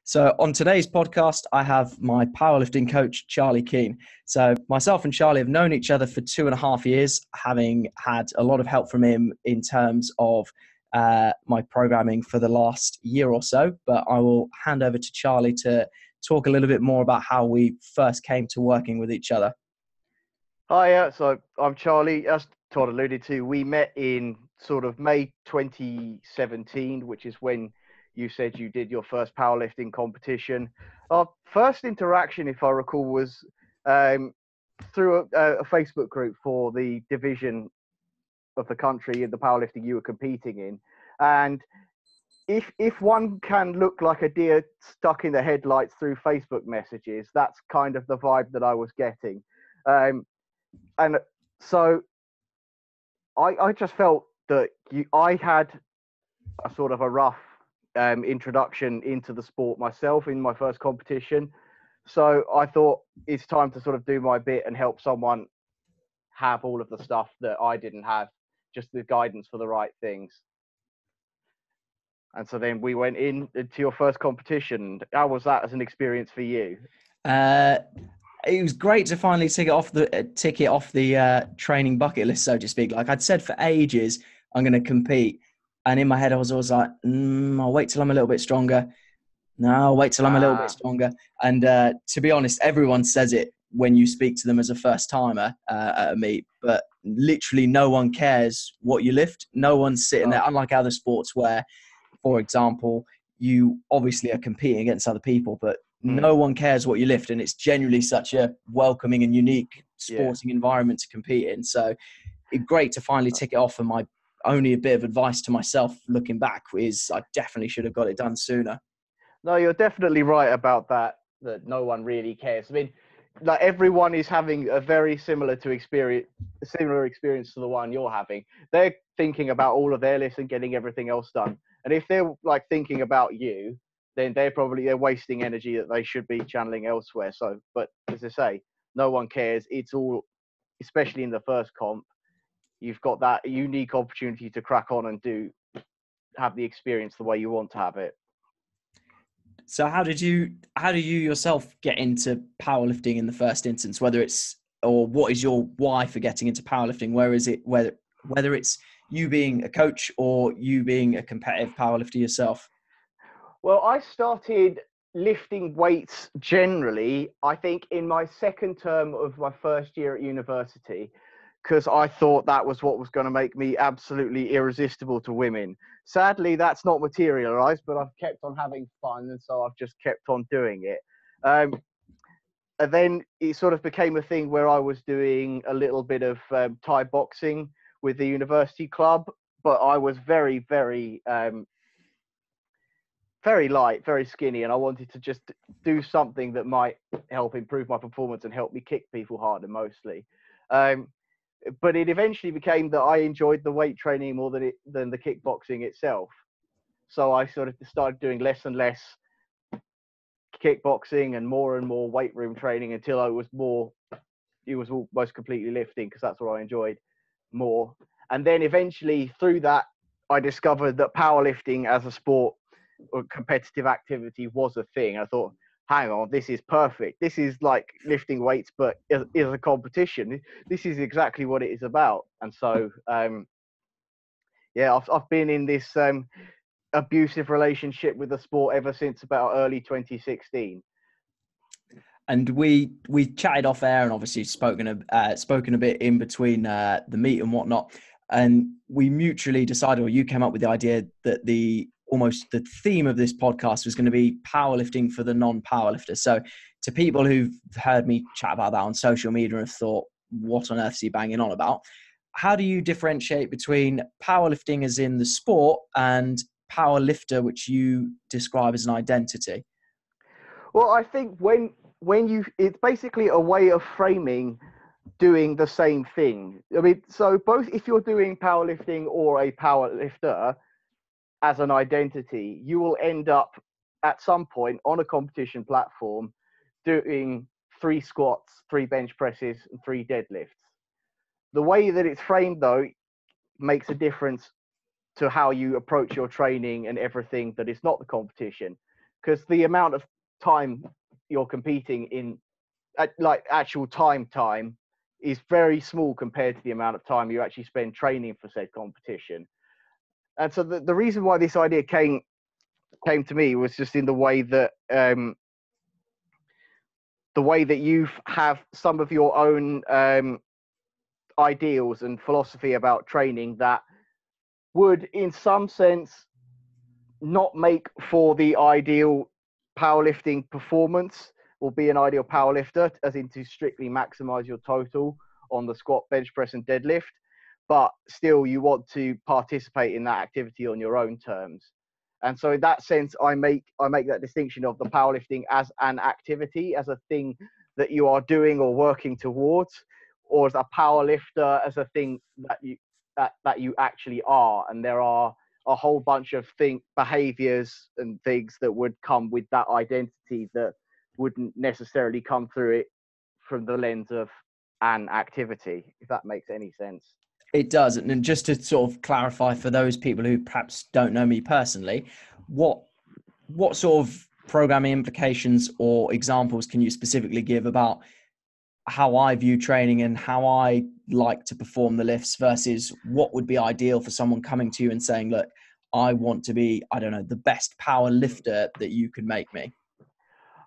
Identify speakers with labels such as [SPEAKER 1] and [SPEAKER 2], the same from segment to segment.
[SPEAKER 1] So on today's podcast, I have my powerlifting coach, Charlie Keane. So myself and Charlie have known each other for 2.5 years, having had a lot of help from him in terms of my programming for the last year or so. But I will hand over to Charlie to talk a little bit more about how we first came to working with each other.
[SPEAKER 2] Hi, so I'm Charlie. As Todd alluded to, we met in sort of May 2017, which is when you said you did your first powerlifting competition. Our first interaction, if I recall, was through a Facebook group for the division of the country in the powerlifting you were competing in. And if one can look like a deer stuck in the headlights through Facebook messages, that's kind of the vibe that I was getting. And so I just felt that I had a sort of a rough introduction into the sport myself in my first competition. So I thought it's time to sort of do my bit and help someone have all of the stuff that I didn't have, just the guidance for the right things. And so then we went into your first competition. How was that as an experience for you?
[SPEAKER 1] It was great to finally tick it off the training bucket list, so to speak. Like I'd said for ages, I'm going to compete. And in my head, I was always like, I'll wait till I'm a little bit stronger. No, I'll wait till I'm a little bit stronger. And to be honest, everyone says it when you speak to them as a first timer at a meet, but literally no one cares what you lift. No one's sitting there, unlike other sports where, for example, you obviously are competing against other people, but no one cares what you lift. And it's genuinely such a welcoming and unique sporting environment to compete in. So it's great to finally tick it off. And my only a bit of advice to myself looking back is I definitely should have got it done sooner.
[SPEAKER 2] No, you're definitely right about that no one really cares. I mean, like everyone is having a very similar experience to the one you're having. They're thinking about all of their lists and getting everything else done. And if they're like thinking about you, then they're wasting energy that they should be channeling elsewhere. So, but as I say, no one cares. It's all, especially in the first comp, you've got that unique opportunity to crack on and have the experience the way you want to have it.
[SPEAKER 1] So how do you yourself get into powerlifting in the first instance? What is your why for getting into powerlifting? Whether it's you being a coach or you being a competitive powerlifter yourself?
[SPEAKER 2] Well, I started lifting weights generally, I think, in my second term of my first year at university, because I thought that was what was going to make me absolutely irresistible to women. Sadly, that's not materialized, but I've kept on having fun, and so I've just kept on doing it. And then it sort of became a thing where I was doing a little bit of Thai boxing with the university club, but I was very, very, very light, very skinny, and I wanted to just do something that might help improve my performance and help me kick people harder mostly. But it eventually became that I enjoyed the weight training more than the kickboxing itself. So I sort of started doing less and less kickboxing and more weight room training until it was almost completely lifting, because that's what I enjoyed more. And then eventually through that, I discovered that powerlifting as a sport or competitive activity was a thing. I thought, hang on, this is perfect. This is like lifting weights, but is a competition. This is exactly what it is about. And so, I've been in this abusive relationship with the sport ever since about early 2016.
[SPEAKER 1] And we chatted off air and obviously spoken a bit in between the meet and whatnot. And we mutually decided, or you came up with the idea that the theme of this podcast was going to be powerlifting for the non-powerlifter. So to people who've heard me chat about that on social media and have thought, what on earth is he banging on about? How do you differentiate between powerlifting as in the sport and powerlifter, which you describe as an identity?
[SPEAKER 2] Well, I think it's basically a way of framing doing the same thing. I mean, so both if you're doing powerlifting or a powerlifter as an identity, you will end up at some point on a competition platform doing 3 squats, 3 bench presses, and 3 deadlifts. The way that it's framed, though, makes a difference to how you approach your training and everything that is not the competition. because the amount of time you're competing in, like actual time is very small compared to the amount of time you actually spend training for said competition. And so the reason why this idea came to me was just in the way that you have some of your own ideals and philosophy about training that would in some sense not make for the ideal powerlifting performance or be an ideal powerlifter, as in to strictly maximize your total on the squat, bench press, and deadlift. But still, you want to participate in that activity on your own terms. And so in that sense, I make that distinction of the powerlifting as an activity, as a thing that you are doing or working towards, or as a powerlifter as a thing that you actually are. And there are a whole bunch of behaviors and things that would come with that identity that wouldn't necessarily come through it from the lens of an activity, if that makes any sense.
[SPEAKER 1] It does. And just to sort of clarify for those people who perhaps don't know me personally, what sort of programming implications or examples can you specifically give about how I view training and how I like to perform the lifts versus what would be ideal for someone coming to you and saying, look, I want to be, I don't know, the best power lifter that you could make me?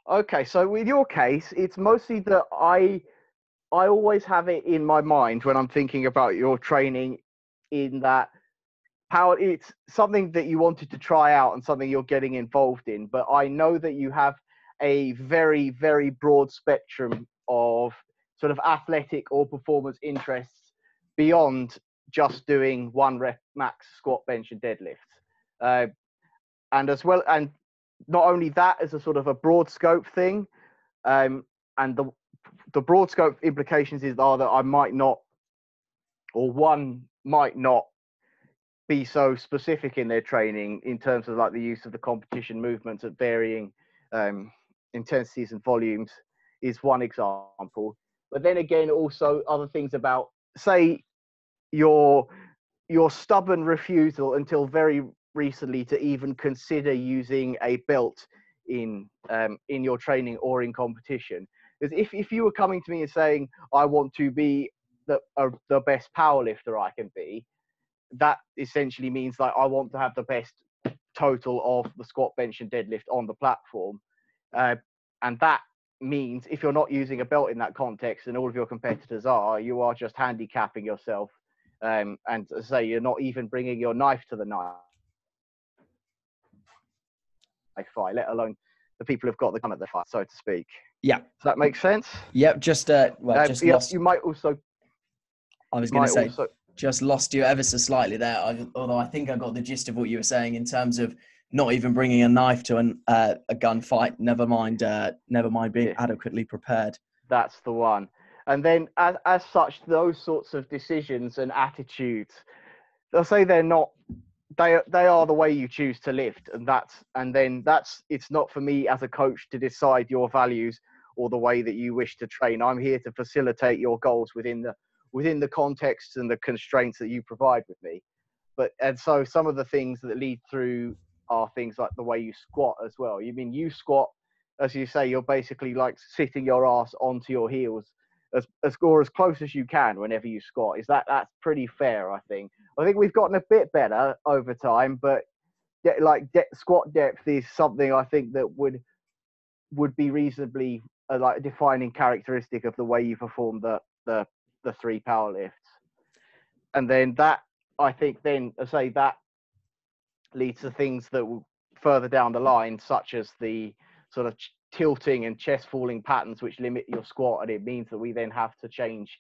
[SPEAKER 2] Okay, so with your case, it's mostly that I always have it in my mind when I'm thinking about your training, in that it's something that you wanted to try out and something you're getting involved in. But I know that you have a very, very broad spectrum of sort of athletic or performance interests beyond just doing 1 rep max squat, bench, and deadlift. And as well, and not only that, as a sort of a broad scope thing, and the broad scope implications are that I might not, or one might not, be so specific in their training in terms of like the use of the competition movements at varying intensities and volumes is one example. But then again, also other things about, say, your stubborn refusal until very recently to even consider using a belt in your training or in competition. Because if you were coming to me and saying, I want to be the best powerlifter I can be, that essentially means like I want to have the best total of the squat, bench, and deadlift on the platform. And that means if you're not using a belt in that context, and all of your competitors are, you are just handicapping yourself. And as I say, you're not even bringing your knife to the knife fight, let alone the people who've got the gun at the fight, so to speak.
[SPEAKER 1] Yeah.
[SPEAKER 2] Does that make sense?
[SPEAKER 1] Yep. Just lost.
[SPEAKER 2] You might also.
[SPEAKER 1] I was going to say, just lost you ever so slightly there. Although I think I got the gist of what you were saying in terms of not even bringing a knife to a gunfight. Never mind being adequately prepared.
[SPEAKER 2] That's the one. And then, as such, those sorts of decisions and attitudes, they'll say they're not. They are the way you choose to lift, and then it's not for me as a coach to decide your values or the way that you wish to train. I'm here to facilitate your goals within the context and the constraints that you provide with me. And so some of the things that lead through are things like the way you squat as well. You squat, as you say, you're basically like sitting your ass onto your heels as close as you can whenever you squat. That's pretty fair, I think. I think we've gotten a bit better over time, but squat depth is something I think that would be reasonably like a defining characteristic of the way you perform the 3 power lifts. And then that, I think, then I say that leads to things that will further down the line, such as the sort of tilting and chest falling patterns, which limit your squat. And it means that we then have to change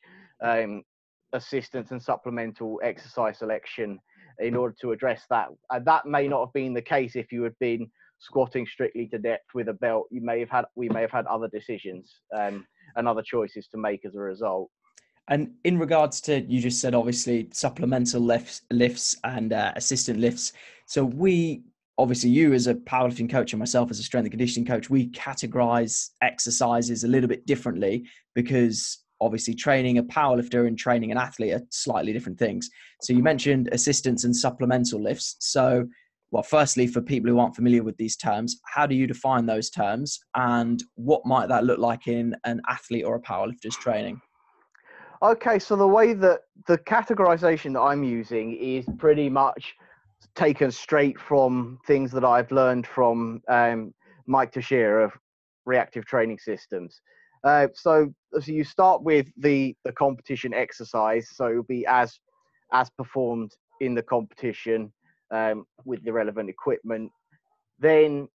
[SPEAKER 2] assistance and supplemental exercise selection in order to address that. And that may not have been the case if you had been squatting strictly to depth with a belt. We may have had other decisions and other choices to make as a result.
[SPEAKER 1] And in regards to, you just said, obviously, supplemental lifts and assistant lifts. So obviously, you as a powerlifting coach and myself as a strength and conditioning coach, we categorize exercises a little bit differently because obviously training a powerlifter and training an athlete are slightly different things. So you mentioned assistance and supplemental lifts. So well, firstly, for people who aren't familiar with these terms, how do you define those terms, and what might that look like in an athlete or a powerlifter's training?
[SPEAKER 2] Okay, so the way that the categorization that I'm using is pretty much taken straight from things that I've learned from Mike Teixeira of reactive training systems. So you start with the competition exercise, so it'll be as performed in the competition with the relevant equipment. Then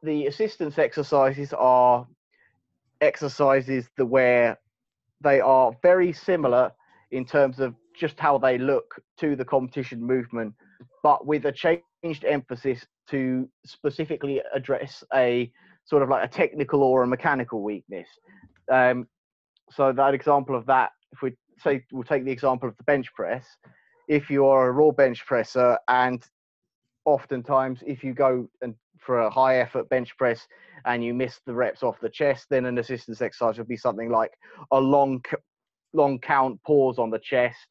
[SPEAKER 2] the assistance exercises are exercises that where they are very similar in terms of just how they look to the competition movement, but with a changed emphasis to specifically address a sort of like a technical or a mechanical weakness. So that example of that, if we say, we'll take the example of the bench press. If you are a raw bench presser, and oftentimes if you go and for a high effort bench press and you miss the reps off the chest, then an assistance exercise would be something like a long count pause on the chest,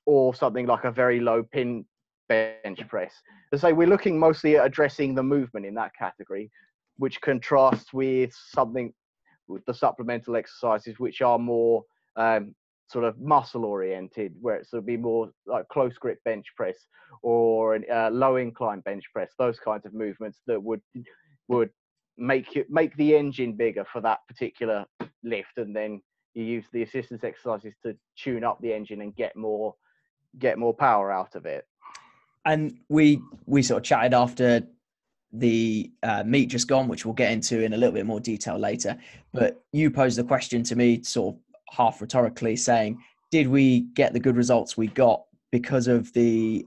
[SPEAKER 2] or something like a very low pin bench press. To say we're looking mostly at addressing the movement in that category, which contrasts with something with the supplemental exercises, which are more sort of muscle oriented, where it's would be more like close grip bench press or a low incline bench press, those kinds of movements that would make the engine bigger for that particular lift, and then you use the assistance exercises to tune up the engine and get more power out of it.
[SPEAKER 1] And we sort of chatted after the meet just gone, which we'll get into in a little bit more detail later. But you posed the question to me sort of half rhetorically saying, did we get the good results we got because of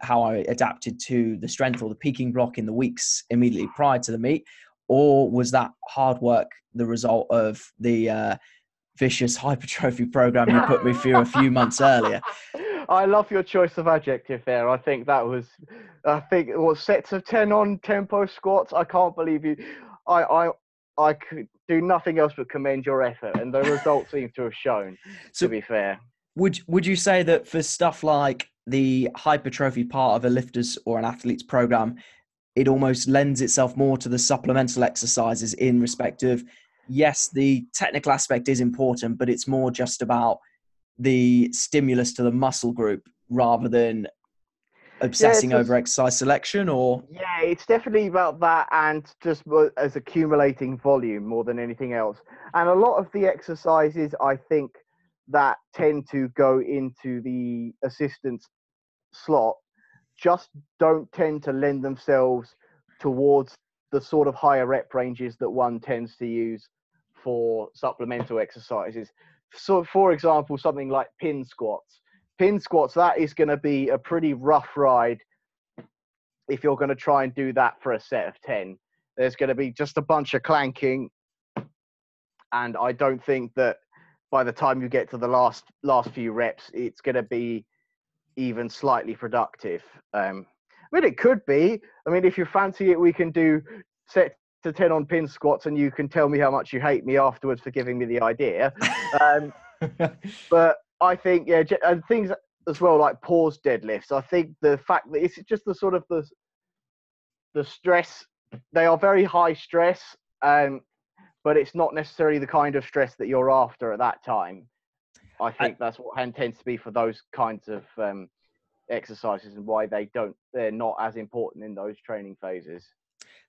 [SPEAKER 1] how I adapted to the strength or the peaking block in the weeks immediately prior to the meet? Or was that hard work the result of the vicious hypertrophy program you put me through a few months earlier?
[SPEAKER 2] I love your choice of adjective there. I think it was sets of 10 on tempo squats. I can't believe you. I could do nothing else but commend your effort, and the results seem to have shown,
[SPEAKER 1] So,
[SPEAKER 2] to be fair.
[SPEAKER 1] Would you say that for stuff like the hypertrophy part of a lifter's or an athlete's program, it almost lends itself more to the supplemental exercises in respect of, yes, the technical aspect is important, but it's more just about the stimulus to the muscle group rather than obsessing over exercise selection? Or
[SPEAKER 2] yeah, it's definitely about that, and just as accumulating volume more than anything else. And a lot of the exercises, I think, that tend to go into the assistance slot just don't tend to lend themselves towards the sort of higher rep ranges that one tends to use for supplemental exercises. So, for example, something like pin squats. Pin squats, that is going to be a pretty rough ride if you're going to try and do that for a set of 10. There's going to be just a bunch of clanking, and I don't think that by the time you get to the last few reps, it's going to be even slightly productive. I mean, it could be. I mean, if you fancy it, we can do set to 10 on pin squats, and you can tell me how much you hate me afterwards for giving me the idea. But I think, yeah, and things as well like pause deadlifts. I think the fact that it's just the sort of the stress, they are very high stress, but it's not necessarily the kind of stress that you're after at that time. I think that's what tends to be for those kinds of exercises, and why they're not as important in those training phases.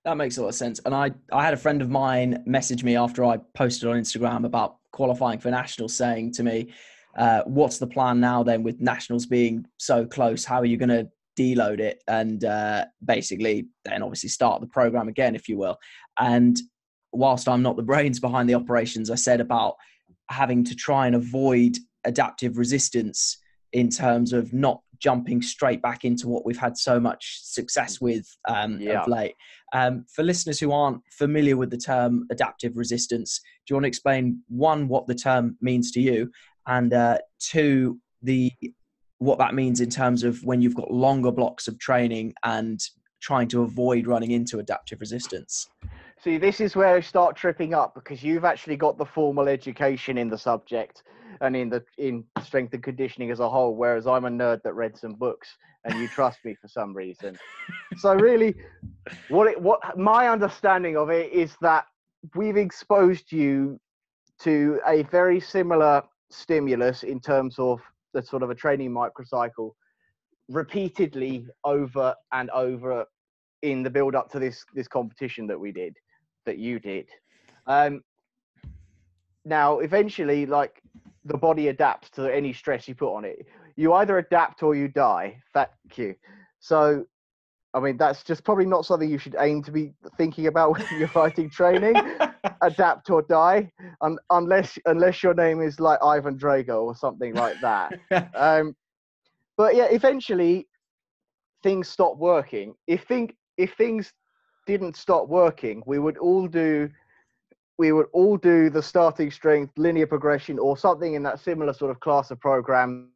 [SPEAKER 1] that makes a lot of sense. And I had a friend of mine message me after I posted on Instagram about qualifying for nationals, saying to me, what's the plan now then with nationals being so close? How are you going to deload it? And basically then obviously start the program again, if you will. And whilst I'm not the brains behind the operations, I said about having to try and avoid adaptive resistance in terms of not jumping straight back into what we've had so much success with of late. For listeners who aren't familiar with the term adaptive resistance, do you want to explain, one, what the term means to you, and two, what that means in terms of when you've got longer blocks of training and trying to avoid running into adaptive resistance?
[SPEAKER 2] See, this is where I start tripping up, because you've actually got the formal education in the subject and in strength and conditioning as a whole, whereas I'm a nerd that read some books and you trust me for some reason. So really, what my understanding of it is that we've exposed you to a very similar stimulus in terms of the sort of a training microcycle repeatedly over and over in the build up to this competition that you did. Now eventually, like, the body adapts to any stress you put on it. You either adapt or you die. Thank you. So I mean, that's just probably not something you should aim to be thinking about when you're fighting training. Adapt or die, unless your name is like Ivan Drago or something like that. But yeah, eventually things stop working. If things didn't stop working, we would all do the starting strength, linear progression, or something in that similar sort of class of programs,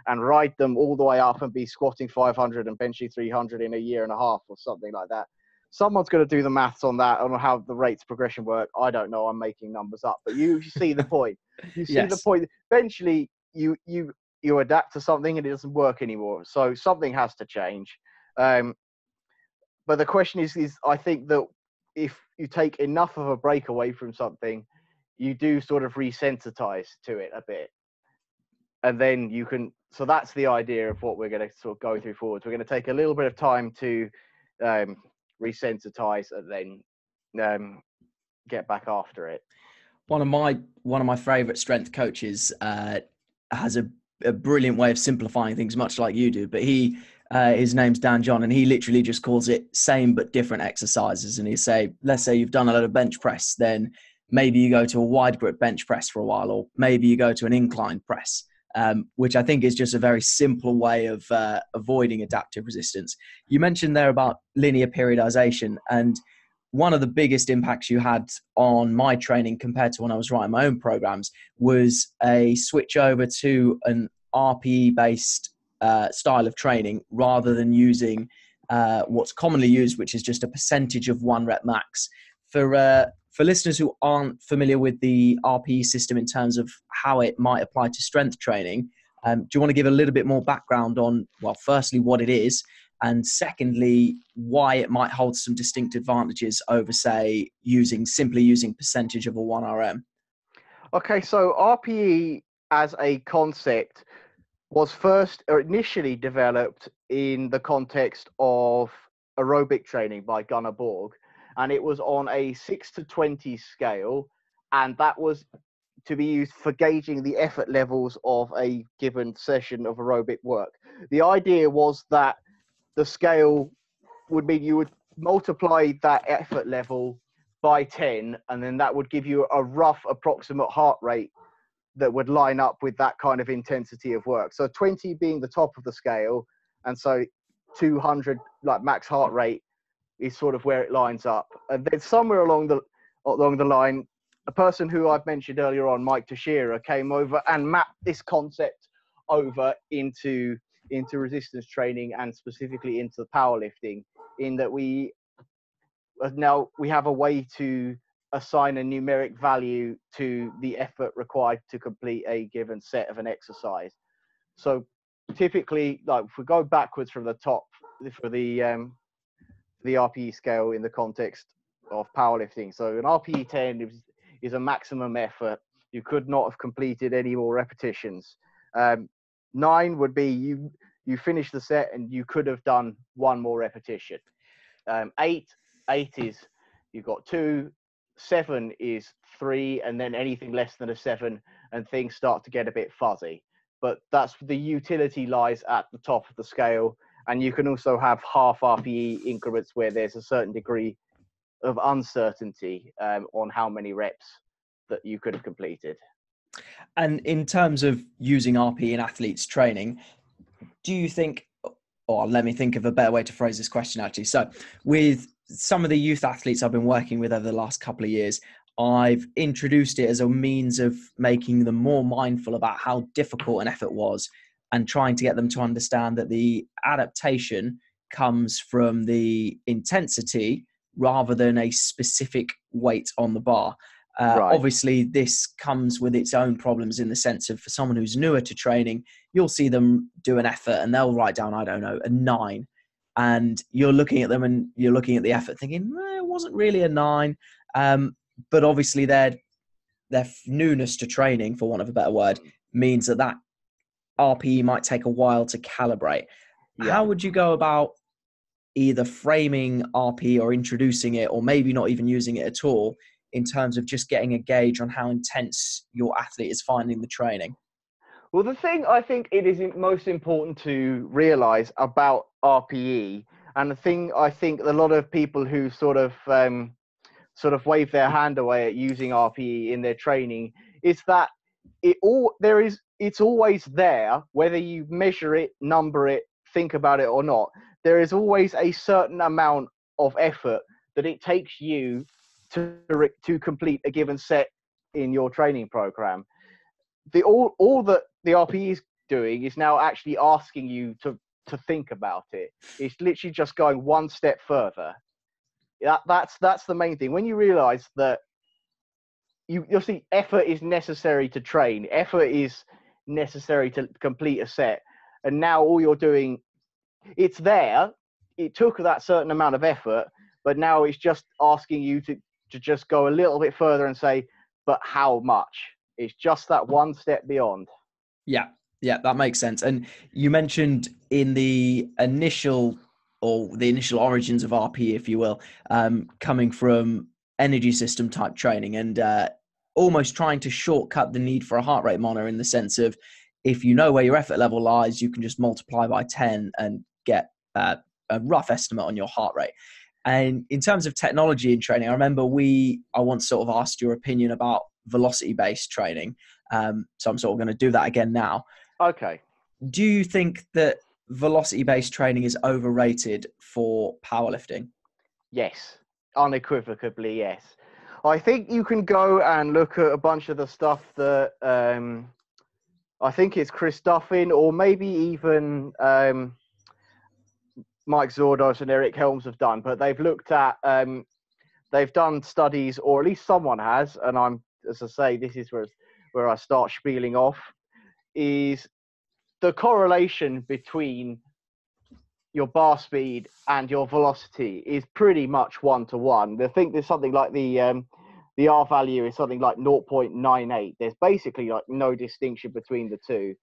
[SPEAKER 2] and ride them all the way up and be squatting 500 and benching 300 in a year and a half or something like that. Someone's going to do the maths on that, on how the rates of progression work. I don't know. I'm making numbers up, but you see the point. You see the point. Eventually, you adapt to something and it doesn't work anymore. So something has to change. But the question is I think that if you take enough of a break away from something, you do sort of resensitize to it a bit. And then you can, so that's the idea of what we're going to sort of go through forwards. We're going to take a little bit of time to resensitize and then get back after it.
[SPEAKER 1] One of my favorite strength coaches has a brilliant way of simplifying things, much like you do, but his name's Dan John, and he literally just calls it same but different exercises. And he say, let's say you've done a lot of bench press, then maybe you go to a wide grip bench press for a while, or maybe you go to an incline press. Which I think is just a very simple way of avoiding adaptive resistance. You mentioned there about linear periodization, and one of the biggest impacts you had on my training compared to when I was writing my own programs was a switch over to an RPE-based style of training rather than using what's commonly used, which is just a percentage of 1 rep max. For listeners who aren't familiar with the RPE system in terms of how it might apply to strength training, do you want to give a little bit more background on, well, firstly, what it is, and secondly, why it might hold some distinct advantages over, say, simply using percentage of a 1RM?
[SPEAKER 2] Okay, so RPE as a concept was first or initially developed in the context of aerobic training by Gunnar Borg. And it was on a 6 to 20 scale, and that was to be used for gauging the effort levels of a given session of aerobic work. The idea was that the scale would mean you would multiply that effort level by 10, and then that would give you a rough approximate heart rate that would line up with that kind of intensity of work. So 20 being the top of the scale, and so 200, like max heart rate, is sort of where it lines up. And then somewhere along the line, a person who I've mentioned earlier on, Mike Teixeira, came over and mapped this concept over into resistance training, and specifically into powerlifting, in that we have a way to assign a numeric value to the effort required to complete a given set of an exercise. So typically, like, if we go backwards from the top for the RPE scale in the context of powerlifting. So an RPE 10 is a maximum effort. You could not have completed any more repetitions. 9 would be you finish the set and you could have done 1 more repetition. 8 is you've got 2. 7 is 3, and then anything less than a 7, and things start to get a bit fuzzy. But that's the utility lies at the top of the scale. And you can also have half RPE increments where there's a certain degree of uncertainty on how many reps that you could have completed.
[SPEAKER 1] And in terms of using RPE in athletes training, do you think, or let me think of a better way to phrase this question actually. So with some of the youth athletes I've been working with over the last couple of years, I've introduced it as a means of making them more mindful about how difficult an effort was, and trying to get them to understand that the adaptation comes from the intensity rather than a specific weight on the bar.
[SPEAKER 2] Right.
[SPEAKER 1] Obviously, this comes with its own problems in the sense of, for someone who's newer to training, you'll see them do an effort and they'll write down, I don't know, a 9. And you're looking at them and you're looking at the effort thinking, it wasn't really a 9. But obviously their newness to training, for want of a better word, means that RPE might take a while to calibrate.
[SPEAKER 2] Yeah.
[SPEAKER 1] How would you go about either framing RPE or introducing it, or maybe not even using it at all, in terms of just getting a gauge on how intense your athlete is finding the training?
[SPEAKER 2] Well, the thing I think it is most important to realize about RPE, and the thing I think a lot of people who sort of wave their hand away at using RPE in their training, is that it's always there, whether you measure it, number it, think about it or not. There is always a certain amount of effort that it takes you to complete a given set in your training program. All that the RPE is doing is now actually asking you to think about it. It's literally just going one step further. That's the main thing. When you realize that you'll see effort is necessary to train, effort is necessary to complete a set, and now all you're doing, it's there. It took that certain amount of effort, but now it's just asking you to just go a little bit further and say, but how much? It's just that one step beyond.
[SPEAKER 1] Yeah, that makes sense. And you mentioned in the initial origins of RPE, if you will, coming from energy system type training and almost trying to shortcut the need for a heart rate monitor, in the sense of, if you know where your effort level lies, you can just multiply by 10 and get a rough estimate on your heart rate. And in terms of technology in training, I remember I once sort of asked your opinion about velocity-based training. So I'm sort of going to do that again now.
[SPEAKER 2] Okay.
[SPEAKER 1] Do you think that velocity-based training is overrated for powerlifting?
[SPEAKER 2] Yes, unequivocally, yes. I think you can go and look at a bunch of the stuff that I think it's Chris Duffin, or maybe even Mike Zordos and Eric Helms have done, but they've looked at, they've done studies, or at least someone has, and as I say, this is where I start spieling off, is the correlation between your bar speed and your velocity is pretty much 1-to-1. I think there's something like the R value is something like 0.98. There's basically like no distinction between the two.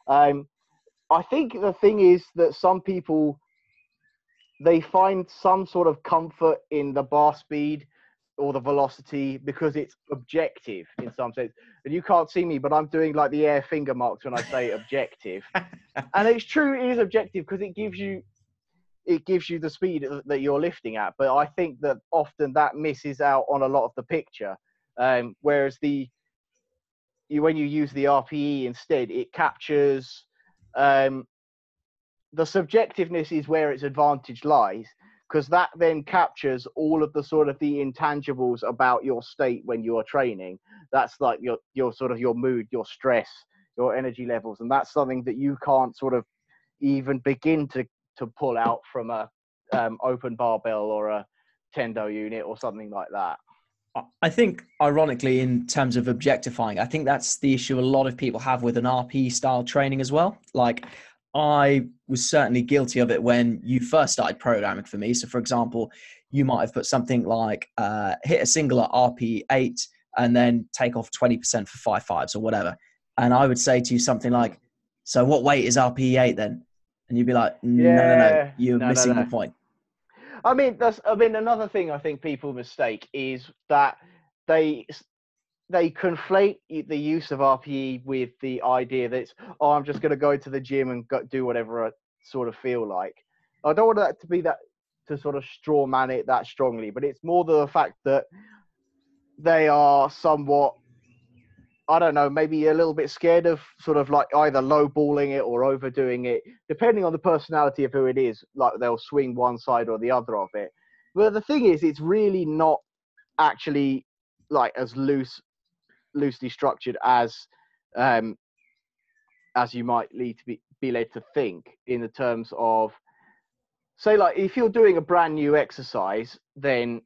[SPEAKER 2] I think the thing is that some people, they find some sort of comfort in the bar speed or the velocity because it's objective in some sense. And you can't see me, but I'm doing like the air finger marks when I say objective. And it's true, it is objective because it gives you the speed that you're lifting at. But I think that often that misses out on a lot of the picture. Whereas when you use the RPE instead, it captures the subjectiveness is where its advantage lies, because that then captures all of the sort of the intangibles about your state when you're training. That's like your sort of your mood, your stress, your energy levels, and that's something that you can't sort of even begin to pull out from a open barbell or a tendo unit or something like that.
[SPEAKER 1] I think, ironically, in terms of objectifying, I think that's the issue a lot of people have with an RP style training as well. Like, I was certainly guilty of it when you first started programming for me. So, for example, you might have put something like hit a single at RP 8 and then take off 20% for 5.5s or whatever. And I would say to you something like, so what weight is RP 8 then? And you'd be like, no, you're missing the point.
[SPEAKER 2] I mean, another thing I think people mistake is that they conflate the use of RPE with the idea that it's, I'm just going to go to the gym and do whatever I sort of feel like. I don't want that to be that, to sort of straw man it that strongly, but it's more the fact that they are somewhat, I don't know, maybe a little bit scared of sort of like either lowballing it or overdoing it, depending on the personality of who it is. Like, they'll swing one side or the other of it. But the thing is, it's really not actually like as loosely structured as you might be led to think, in the terms of, say, like if you're doing a brand new exercise, then,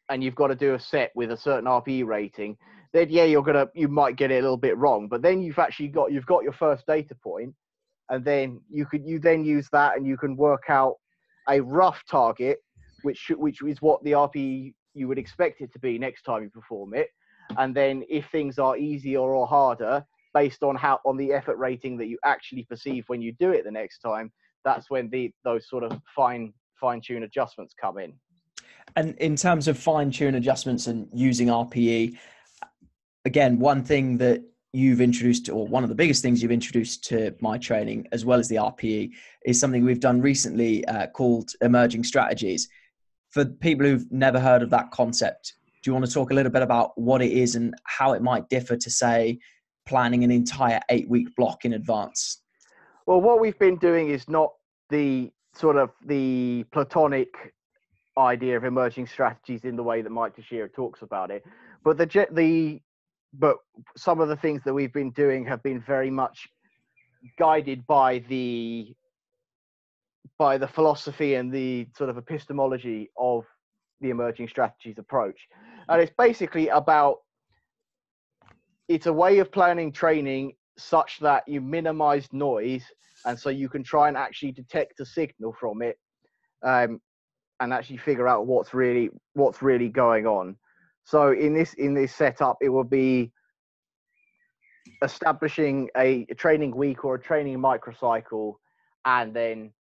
[SPEAKER 2] and you've got to do a set with a certain RPE rating, then yeah, you might get it a little bit wrong, but then you've got your first data point, and then you then use that, and you can work out a rough target, which is what the RPE you would expect it to be next time you perform it. And then if things are easier or harder, based on the effort rating that you actually perceive when you do it the next time, that's when those sort of fine-tune adjustments come in.
[SPEAKER 1] And in terms of fine-tune adjustments and using RPE, again, one thing that you've introduced, or one of the biggest things you've introduced to my training, as well as the RPE, is something we've done recently called emerging strategies. For people who've never heard of that concept, do you want to talk a little bit about what it is and how it might differ to, say, planning an entire 8-week block in advance?
[SPEAKER 2] Well, what we've been doing is not the sort of the platonic idea of emerging strategies in the way that Mike Teixeira talks about it, but but some of the things that we've been doing have been very much guided by the philosophy and the sort of epistemology of the emerging strategies approach. And it's basically it's a way of planning training such that you minimize noise, and so you can try and actually detect a signal from it, and actually figure out what's really going on. So in this setup, it will be establishing a training week or a training microcycle, and then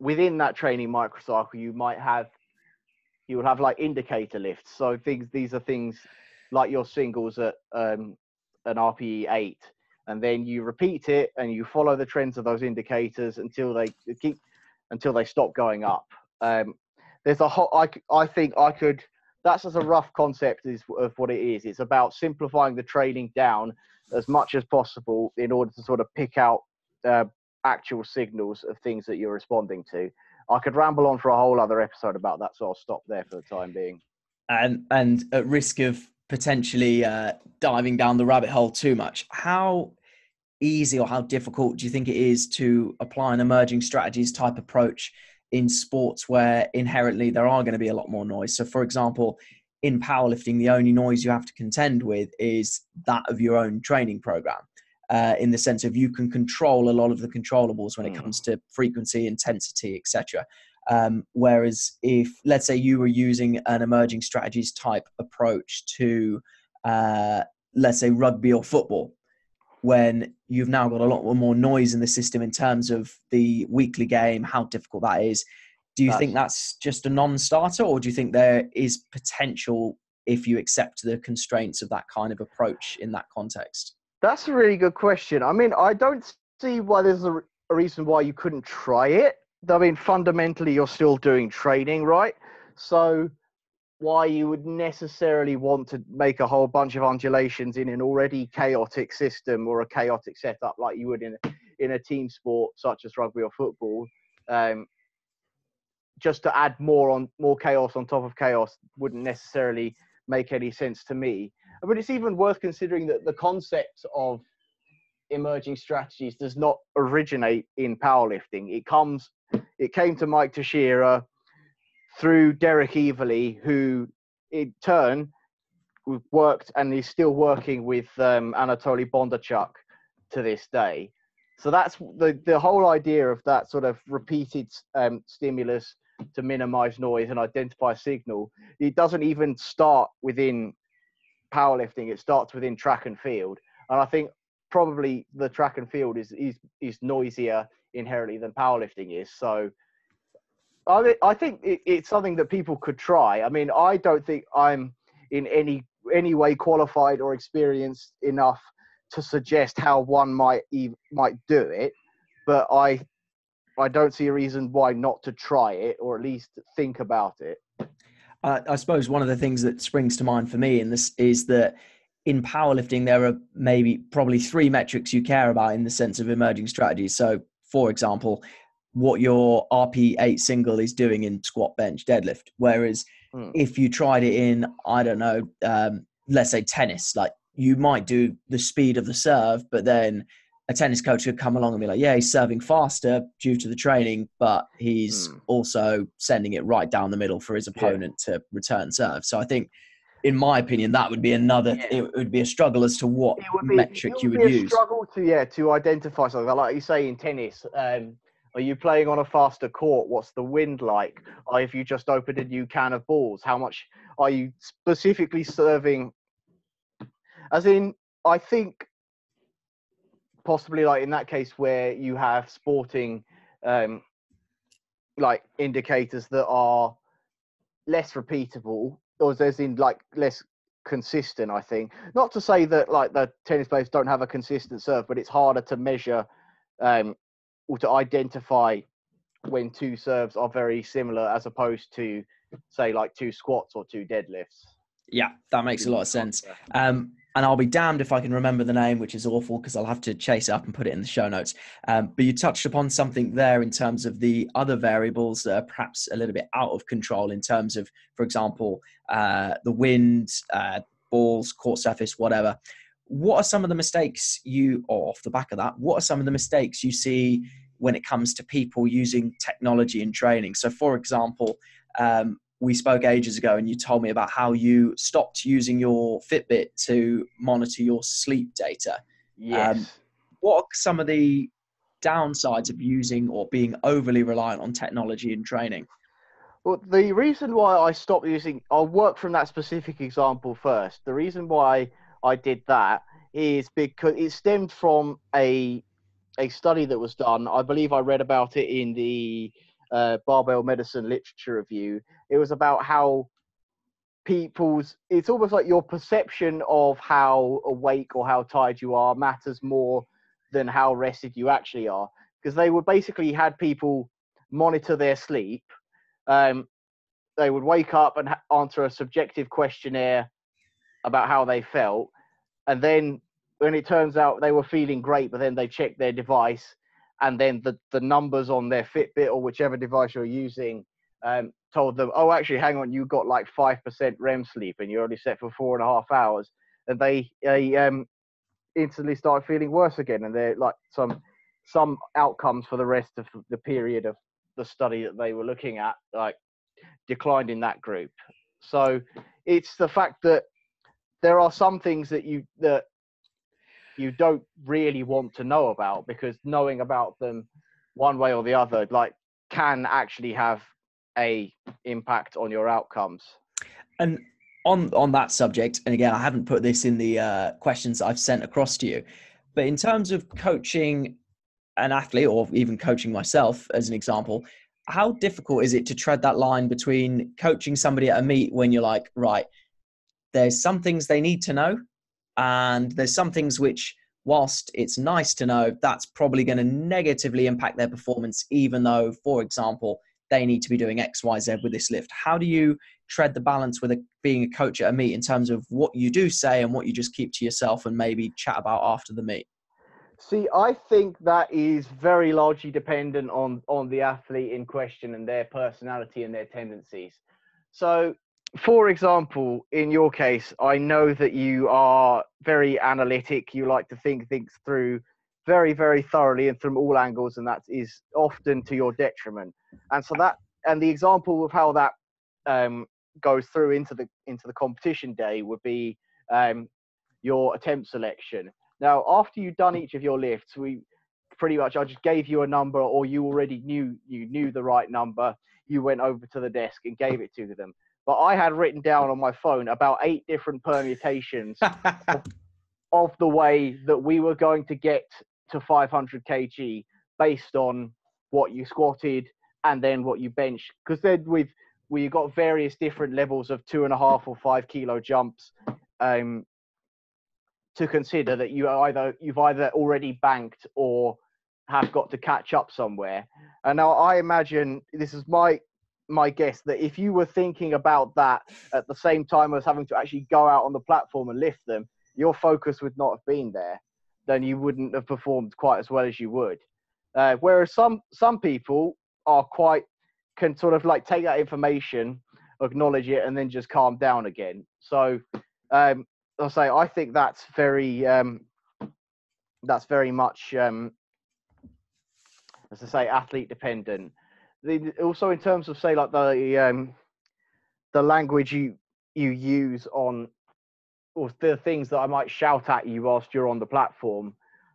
[SPEAKER 2] within that training microcycle you will have like indicator lifts. So these are things like your singles at an RPE 8, and then you repeat it and you follow the trends of those indicators until they stop going up. There's a whole, I think I could, that's as a rough concept of what it is. It's about simplifying the training down as much as possible in order to sort of pick out actual signals of things that you're responding to. I could ramble on for a whole other episode about that, so I'll stop there for the time being.
[SPEAKER 1] And at risk of potentially diving down the rabbit hole too much, how easy or how difficult do you think it is to apply an emerging strategies type approach in sports where inherently there are going to be a lot more noise? So for example, in powerlifting, the only noise you have to contend with is that of your own training program, in the sense of you can control a lot of the controllables when it comes to frequency, intensity, etc. Whereas if, let's say, you were using an emerging strategies type approach to, let's say, rugby or football, when you've now got a lot more noise in the system in terms of the weekly game, how difficult that is. Do you think that's just a non-starter, or do you think there is potential if you accept the constraints of that kind of approach in that context?
[SPEAKER 2] That's a really good question. I mean, I don't see why there's a reason why you couldn't try it. I mean, fundamentally, you're still doing training, right? So why you would necessarily want to make a whole bunch of undulations in an already chaotic system or a chaotic setup like you would in a team sport such as rugby or football, just to add more chaos on top of chaos wouldn't necessarily make any sense to me. But it's even worth considering that the concept of emerging strategies does not originate in powerlifting. It came to Mike Teixeira through Derek Everly, who in turn worked and is still working with Anatoly Bondarchuk to this day. So that's the whole idea of that sort of repeated stimulus to minimize noise and identify a signal. It doesn't even start within powerlifting. It starts within track and field. And I think probably the track and field is noisier inherently than powerlifting is. So I think it's something that people could try. I mean, I don't think I'm in any way qualified or experienced enough to suggest how one might do it, but I don't see a reason why not to try it, or at least think about it.
[SPEAKER 1] I suppose one of the things that springs to mind for me in this is that in powerlifting, there are probably 3 metrics you care about in the sense of emerging strategies. So, for example, what your RP8 single is doing in squat, bench, deadlift. Whereas if you tried it in, I don't know, let's say tennis, like you might do the speed of the serve, but then a tennis coach could come along and be like, yeah, he's serving faster due to the training, but he's also sending it right down the middle for his opponent to return serve. So I think in my opinion, that would be another.
[SPEAKER 2] Yeah.
[SPEAKER 1] It would be a struggle as to what
[SPEAKER 2] It
[SPEAKER 1] metric you
[SPEAKER 2] would
[SPEAKER 1] would
[SPEAKER 2] be a
[SPEAKER 1] use.
[SPEAKER 2] struggle to identify something like you say in tennis. Are you playing on a faster court? What's the wind like? Or if you just opened a new can of balls, how much are you specifically serving? As in, I think possibly like in that case where you have sporting um, like indicators that are less repeatable, or as in like less consistent. I think not to say that like the tennis players don't have a consistent serve, but it's harder to measure or to identify when two serves are very similar as opposed to say like two squats or two deadlifts.
[SPEAKER 1] Yeah, that makes a lot of sense. And I'll be damned if I can remember the name, which is awful because I'll have to chase it up and put it in the show notes. But you touched upon something there in terms of the other variables that are perhaps a little bit out of control in terms of, for example, the wind, balls, court surface, whatever. What are some of the mistakes or off the back of that, what are some of the mistakes you see when it comes to people using technology in training? So, for example, we spoke ages ago and you told me about how you stopped using your Fitbit to monitor your sleep data.
[SPEAKER 2] Yes.
[SPEAKER 1] What are some of the downsides of using or being overly reliant on technology in training?
[SPEAKER 2] Well, the reason why I stopped using, I'll work from that specific example first. The reason why I did that is because it stemmed from a study that was done. I believe I read about it in the Barbell Medicine Literature Review. It was about how it's almost like your perception of how awake or how tired you are matters more than how rested you actually are. Because they would basically had people monitor their sleep. They would wake up and answer a subjective questionnaire about how they felt. And then when it turns out they were feeling great, but then they checked their device and then the numbers on their Fitbit or whichever device you're using told them, oh, actually, hang on, you got like 5% REM sleep and you're only set for 4.5 hours. And they instantly started feeling worse again. And they're like some outcomes for the rest of the period of the study that they were looking at, like declined in that group. So it's the fact that there are some things that you don't really want to know about, because knowing about them one way or the other like can actually have a impact on your outcomes.
[SPEAKER 1] And on that subject, and again, I haven't put this in the questions I've sent across to you, but in terms of coaching an athlete or even coaching myself as an example, how difficult is it to tread that line between coaching somebody at a meet when you're like, right, there's some things they need to know, and there's some things which, whilst it's nice to know, that's probably going to negatively impact their performance, even though, for example, they need to be doing X, Y, Z with this lift. How do you tread the balance with being a coach at a meet in terms of what you do say and what you just keep to yourself and maybe chat about after the meet?
[SPEAKER 2] See, I think that is very largely dependent on the athlete in question and their personality and their tendencies. So, for example, in your case, I know that you are very analytic. You like to think things through very, very thoroughly and from all angles, and that is often to your detriment. And so the example of how that goes through into the competition day would be your attempt selection. Now, after you've done each of your lifts, I just gave you a number, or you already knew the right number. You went over to the desk and gave it to them. But I had written down on my phone about 8 different permutations of the way that we were going to get to 500 kg based on what you squatted and then what you benched. Because then we got various different levels of 2.5 or 5 kilo jumps. To consider that you've either already banked or have got to catch up somewhere. And now I imagine, this is my guess, that if you were thinking about that at the same time as having to actually go out on the platform and lift them, your focus would not have been there. Then you wouldn't have performed quite as well as you would. Whereas some people can sort of like take that information, acknowledge it, and then just calm down again. So I'll say I think that's very much, as I say, athlete dependent. Also, in terms of say like the language you use on, or the things that I might shout at you whilst you're on the platform,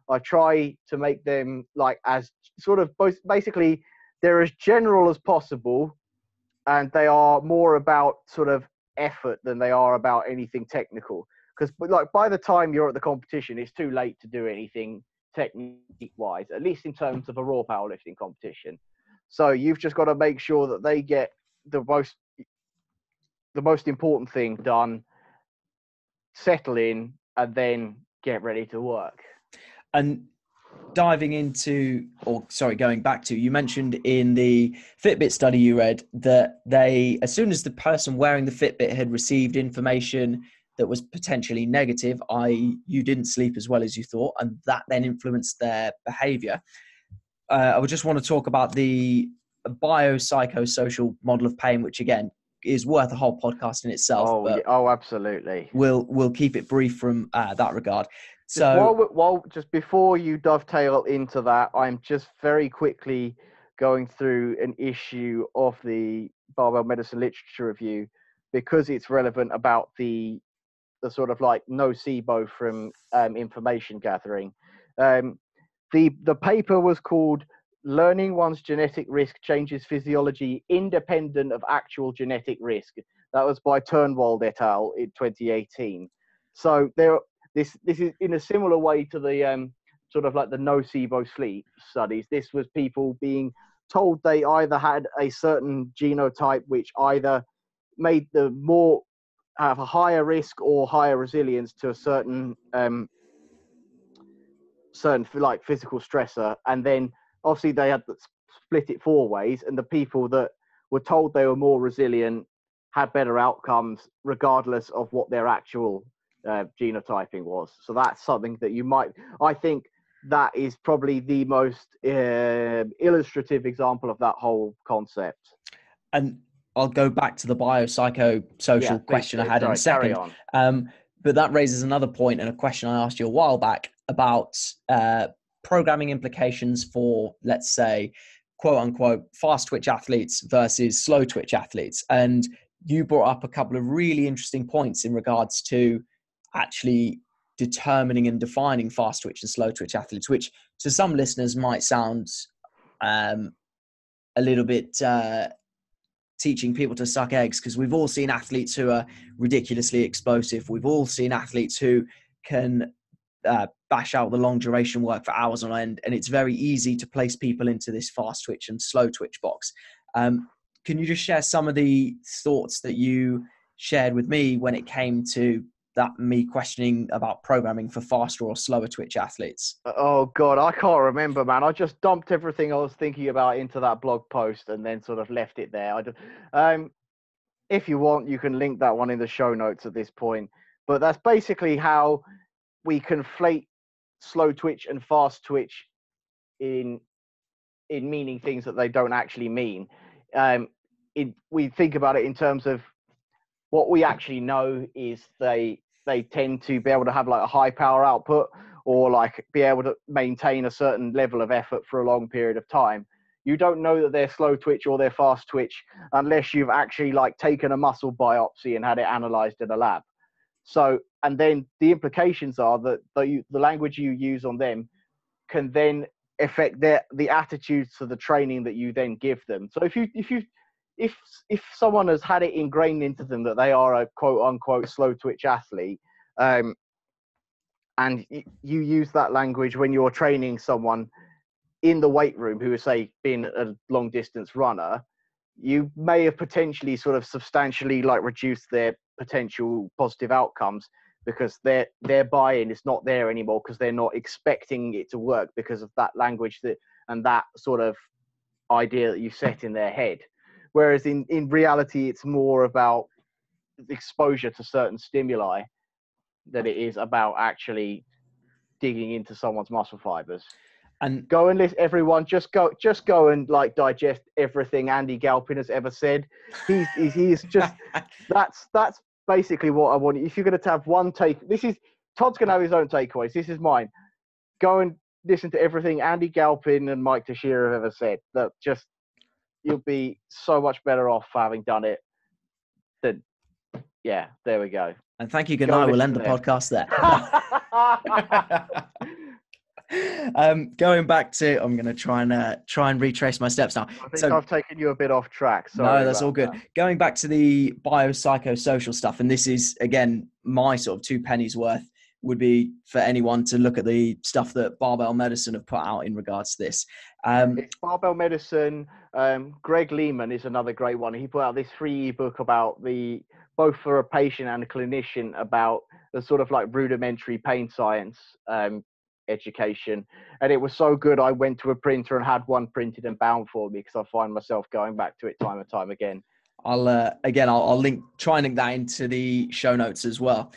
[SPEAKER 2] I try to make them like as sort of both, basically they're as general as possible, and they are more about sort of effort than they are about anything technical. Because like by the time you're at the competition, it's too late to do anything technique wise, at least in terms of a raw powerlifting competition. So you've just got to make sure that they get the most important thing done, settle in, and then get ready to work.
[SPEAKER 1] And diving into, or sorry, going back to, you mentioned in the Fitbit study you read that they, as soon as the person wearing the Fitbit had received information that was potentially negative, i.e. you didn't sleep as well as you thought, and that then influenced their behavior. I would just want to talk about the biopsychosocial model of pain, which again is worth a whole podcast in itself.
[SPEAKER 2] Oh,
[SPEAKER 1] but
[SPEAKER 2] yeah. Oh, absolutely.
[SPEAKER 1] We'll keep it brief from that regard.
[SPEAKER 2] Just
[SPEAKER 1] So
[SPEAKER 2] just before you dovetail into that, I'm just very quickly going through an issue of the barbell medicine literature review because it's relevant about the sort of like nocebo from information gathering. The paper was called "Learning One's Genetic Risk Changes Physiology Independent of Actual Genetic Risk." That was by Turnwald et al. In 2018. So this is in a similar way to the sort of like the nocebo sleep studies. This was people being told they either had a certain genotype which either made them more have a higher risk or higher resilience to a certain like physical stressor, and then obviously they had to split it four ways, and the people that were told they were more resilient had better outcomes regardless of what their actual genotyping was. So that's something that you might, I think that is probably the most illustrative example of that whole concept.
[SPEAKER 1] and I'll go back to the biopsychosocial
[SPEAKER 2] Please
[SPEAKER 1] question I
[SPEAKER 2] do.
[SPEAKER 1] had in a
[SPEAKER 2] Sorry, carry
[SPEAKER 1] second.
[SPEAKER 2] on.
[SPEAKER 1] But that raises another point and a question I asked you a while back about programming implications for, let's say, quote unquote, fast twitch athletes versus slow twitch athletes. And you brought up a couple of really interesting points in regards to actually determining and defining fast twitch and slow twitch athletes, which to some listeners might sound a little bit teaching people to suck eggs, because we've all seen athletes who are ridiculously explosive. We've all seen athletes who can bash out the long duration work for hours on end, and it's very easy to place people into this fast twitch and slow twitch box. Can you just share some of the thoughts that you shared with me when it came to that, me questioning about programming for faster or slower twitch athletes?
[SPEAKER 2] Oh God, I can't remember, man. I just dumped everything I was thinking about into that blog post and then sort of left it there. If you want, you can link that one in the show notes at this point. But that's basically how we conflate slow twitch and fast twitch in meaning things that they don't actually mean. We think about it in terms of what we actually know is they tend to be able to have like a high power output, or like be able to maintain a certain level of effort for a long period of time. You don't know that they're slow twitch or they're fast twitch unless you've actually like taken a muscle biopsy and had it analyzed in a lab. So, and then the implications are that the language you use on them can then affect the attitudes to the training that you then give them. So if someone has had it ingrained into them that they are a quote unquote slow twitch athlete, and you use that language when you're training someone in the weight room who is, say, being a long distance runner, you may have potentially sort of substantially like reduced their potential positive outcomes because their buy-in is not there anymore, because they're not expecting it to work because of that language and that sort of idea that you set in their head. Whereas in reality, it's more about exposure to certain stimuli than it is about actually digging into someone's muscle fibers.
[SPEAKER 1] And
[SPEAKER 2] go and list everyone. Just go and like digest everything Andy Galpin has ever said. He's just that's basically what I want. If you're going to have one take, Todd's going to have his own takeaways. This is mine. Go and listen to everything Andy Galpin and Mike Teixeira have ever said. That you'll be so much better off for having done it than Yeah, there we go.
[SPEAKER 1] And thank you, good
[SPEAKER 2] Go
[SPEAKER 1] night. We'll
[SPEAKER 2] listen
[SPEAKER 1] end
[SPEAKER 2] to
[SPEAKER 1] the
[SPEAKER 2] them.
[SPEAKER 1] podcast there. Going back to, I'm going to try and retrace my steps now.
[SPEAKER 2] I think
[SPEAKER 1] So
[SPEAKER 2] I've taken you a bit off track.
[SPEAKER 1] no,
[SPEAKER 2] Sorry
[SPEAKER 1] that's all
[SPEAKER 2] about
[SPEAKER 1] good.
[SPEAKER 2] that.
[SPEAKER 1] Going back to the biopsychosocial stuff, and this is again my sort of 2 pennies worth would be for anyone to look at the stuff that Barbell Medicine have put out in regards to this.
[SPEAKER 2] It's Barbell Medicine. Greg Lehman is another great one. He put out this free ebook about both for a patient and a clinician, about the sort of like rudimentary pain science education. And it was so good, I went to a printer and had one printed and bound for me, because I find myself going back to it time and time again.
[SPEAKER 1] I'll try and link that into the show notes as well.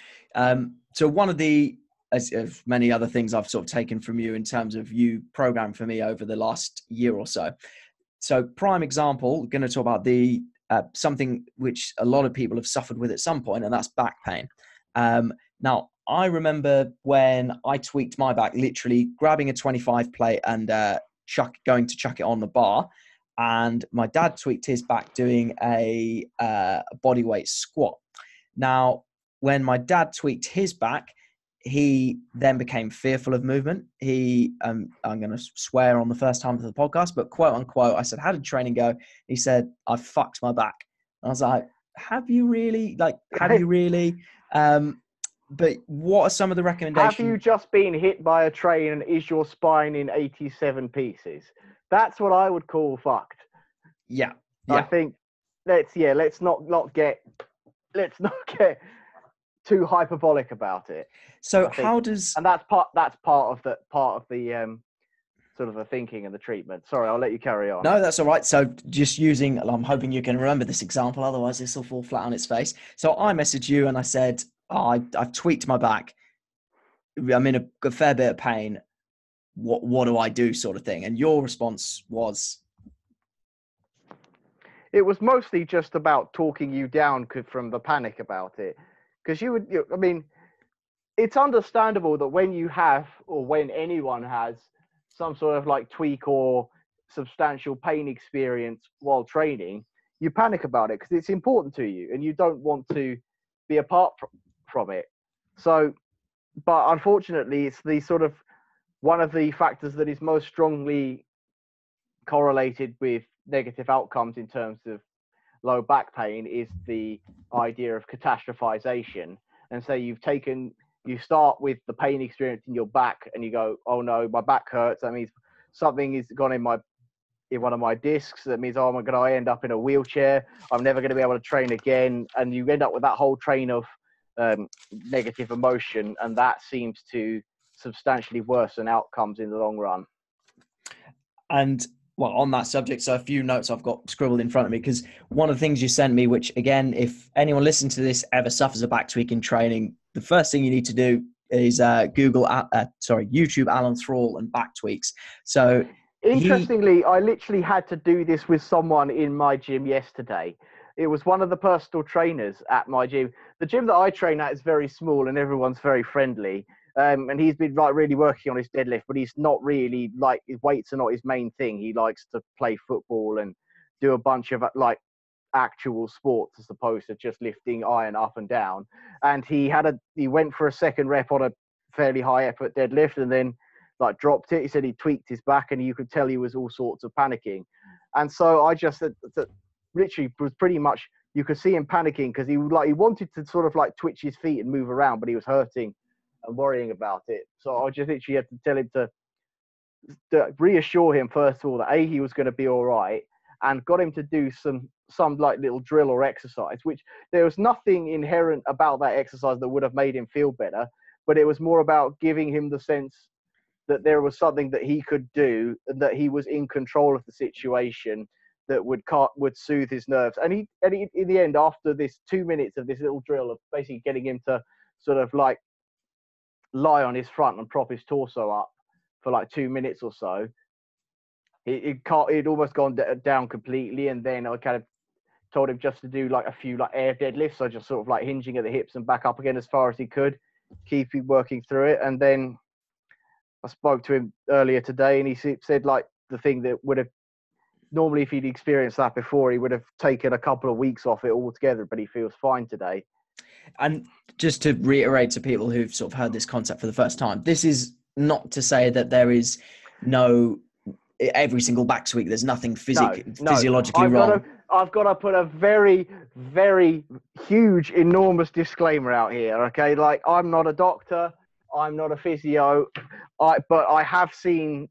[SPEAKER 1] So one of the, as many other things I've sort of taken from you in terms of you program for me over the last year or so. So prime example, going to talk about the something which a lot of people have suffered with at some point, and that's back pain. Now, I remember when I tweaked my back, literally grabbing a 25 plate and going to chuck it on the bar. And my dad tweaked his back doing a body weight squat. Now, when my dad tweaked his back, he then became fearful of movement. I'm going to swear on the first time of the podcast, but quote unquote, I said, "How did training go?" He said, "I fucked my back." And I was like, "Have you really? Have you really?" But what are some of the recommendations?
[SPEAKER 2] Have you just been hit by a train and is your spine in 87 pieces? That's what I would call fucked.
[SPEAKER 1] Yeah.
[SPEAKER 2] I think let's not get too hyperbolic about it.
[SPEAKER 1] So
[SPEAKER 2] and that's part of the sort of the thinking and the treatment. Sorry, I'll let you carry on.
[SPEAKER 1] No, that's all right. So just I'm hoping you can remember this example, otherwise this will fall flat on its face. So I messaged you and I said, I've tweaked my back. I'm in a fair bit of pain. What do I do, sort of thing? And your response was?
[SPEAKER 2] It was mostly just about talking you down from the panic about it. Because it's understandable that when you have, or when anyone has, some sort of like tweak or substantial pain experience while training, you panic about it because it's important to you and you don't want to be apart from it. So, but unfortunately, it's the sort of one of the factors that is most strongly correlated with negative outcomes in terms of low back pain is the idea of catastrophization. And so you start with the pain experience in your back and you go, "Oh no, my back hurts. That means something is gone in one of my discs. That means, oh my God, I end up in a wheelchair. I'm never going to be able to train again." And you end up with that whole train of negative emotion. And that seems to substantially worsen outcomes in the long run.
[SPEAKER 1] And well, on that subject, so a few notes I've got scribbled in front of me, because one of the things you sent me, which again, if anyone listening to this ever suffers a back tweak in training, the first thing you need to do is YouTube Alan Thrall and back tweaks. So
[SPEAKER 2] interestingly, I literally had to do this with someone in my gym yesterday. It was one of the personal trainers at my gym. The gym that I train at is very small and everyone's very friendly. And he's been like really working on his deadlift, but he's not really like, his weights are not his main thing. He likes to play football and do a bunch of like actual sports as opposed to just lifting iron up and down. And he went for a second rep on a fairly high effort deadlift and then like dropped it. He said he tweaked his back and you could tell he was all sorts of panicking. And so I just literally was pretty much, you could see him panicking because he wanted to sort of like twitch his feet and move around, but he was hurting and worrying about it. So I just literally had to tell him to reassure him, first of all, that he was going to be all right, and got him to do some like little drill or exercise, which there was nothing inherent about that exercise that would have made him feel better, but it was more about giving him the sense that there was something that he could do and that he was in control of the situation that would soothe his nerves. And he in the end, after this 2 minutes of this little drill of basically getting him to sort of like lie on his front and prop his torso up for like 2 minutes or so, it almost gone down completely. And then I kind of told him just to do like a few like air deadlifts, so just sort of like hinging at the hips and back up again as far as he could, keep working through it. And then I spoke to him earlier today and he said like the thing that would have normally, if he'd experienced that before, he would have taken a couple of weeks off it altogether, but he feels fine today.
[SPEAKER 1] And just to reiterate to people who've sort of heard this concept for the first time, this is not to say that there is no, every single back week, there's nothing
[SPEAKER 2] No, no.
[SPEAKER 1] physiologically
[SPEAKER 2] I've got to
[SPEAKER 1] wrong.
[SPEAKER 2] I've got to put a very, very huge, enormous disclaimer out here. Okay, like I'm not a doctor, I'm not a physio, but I have seen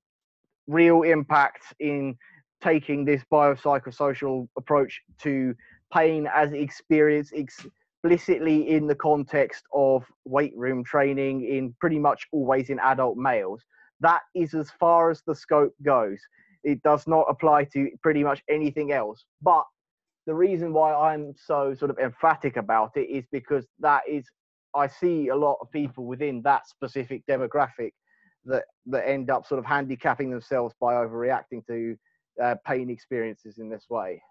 [SPEAKER 2] real impact in taking this biopsychosocial approach to pain as experienced explicitly in the context of weight room training in pretty much always in adult males. That is as far as the scope goes. It does not apply to pretty much anything else. But the reason why I'm so sort of emphatic about it is because that is, I see a lot of people within that specific demographic that end up sort of handicapping themselves by overreacting to pain experiences in this way.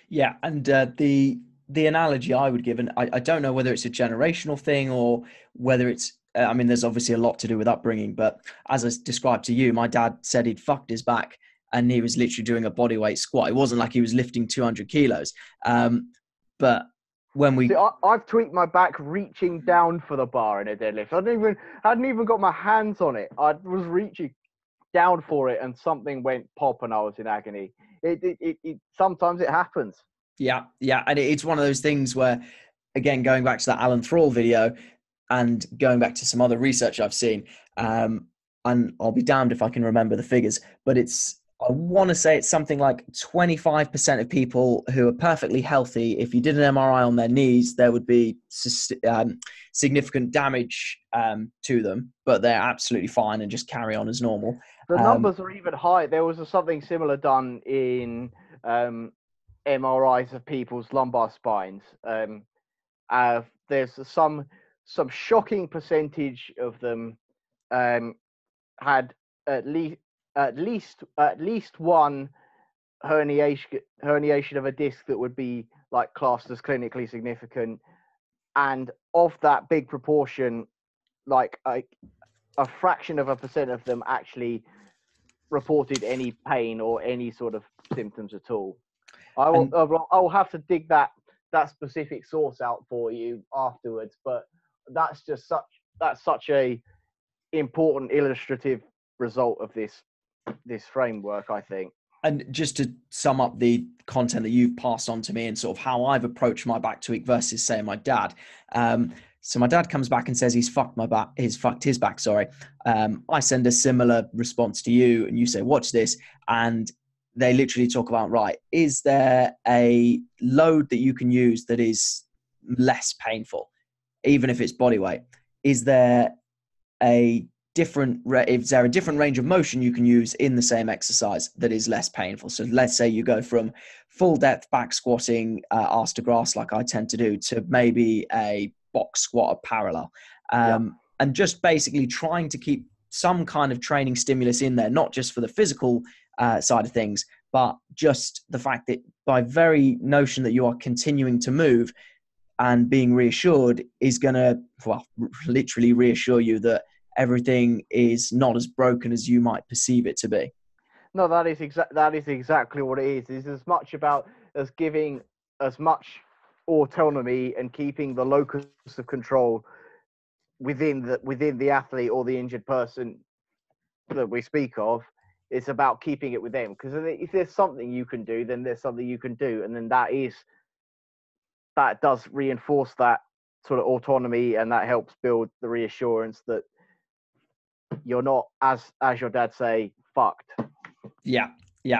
[SPEAKER 1] Yeah, and the analogy I would give, and I don't know whether it's a generational thing or whether it's, I mean, there's obviously a lot to do with upbringing, but as I described to you, my dad said he'd fucked his back and he was literally doing a bodyweight squat. It wasn't like he was lifting 200 kilos. But when we...
[SPEAKER 2] See, I've tweaked my back reaching down for the bar in a deadlift. I hadn't even got my hands on it. I was reaching down for it and something went pop and I was in agony. It sometimes it happens.
[SPEAKER 1] Yeah, yeah. And it's one of those things where, again, going back to that Alan Thrall video and going back to some other research I've seen, and I'll be damned if I can remember the figures, but I want to say it's something like 25% of people who are perfectly healthy, if you did an MRI on their knees, there would be significant damage to them, but they're absolutely fine and just carry on as normal.
[SPEAKER 2] The numbers are even high. There was something similar done in MRIs of people's lumbar spines. There's some shocking percentage of them had at least one herniation of a disc that would be like classed as clinically significant, and of that big proportion, like a fraction of a percent of them actually reported any pain or any sort of symptoms at all. I will have to dig that specific source out for you afterwards, but that's such a important illustrative result of this framework, I think.
[SPEAKER 1] And just to sum up the content that you've passed on to me and sort of how I've approached my back tweak versus, say, my dad. So my dad comes back and says he's fucked his back. Sorry. I send a similar response to you and you say, watch this. And they literally talk about, right, is there a load that you can use that is less painful, even if it's body weight? Is there a different range of motion you can use in the same exercise that is less painful? So let's say you go from full depth back squatting arse to grass like I tend to do to maybe a box squat parallel, and just basically trying to keep some kind of training stimulus in there, not just for the physical side of things, but just the fact that by very notion that you are continuing to move and being reassured is going to, well, literally reassure you that everything is not as broken as you might perceive it to be.
[SPEAKER 2] No, that is exactly what it is. It's as much about as giving as much autonomy and keeping the locus of control within the athlete or the injured person that we speak of. It's about keeping it with them, because if there's something you can do, then there's something you can do, and then that does reinforce that sort of autonomy, and that helps build the reassurance that you're not, as your dad say, fucked.
[SPEAKER 1] Yeah.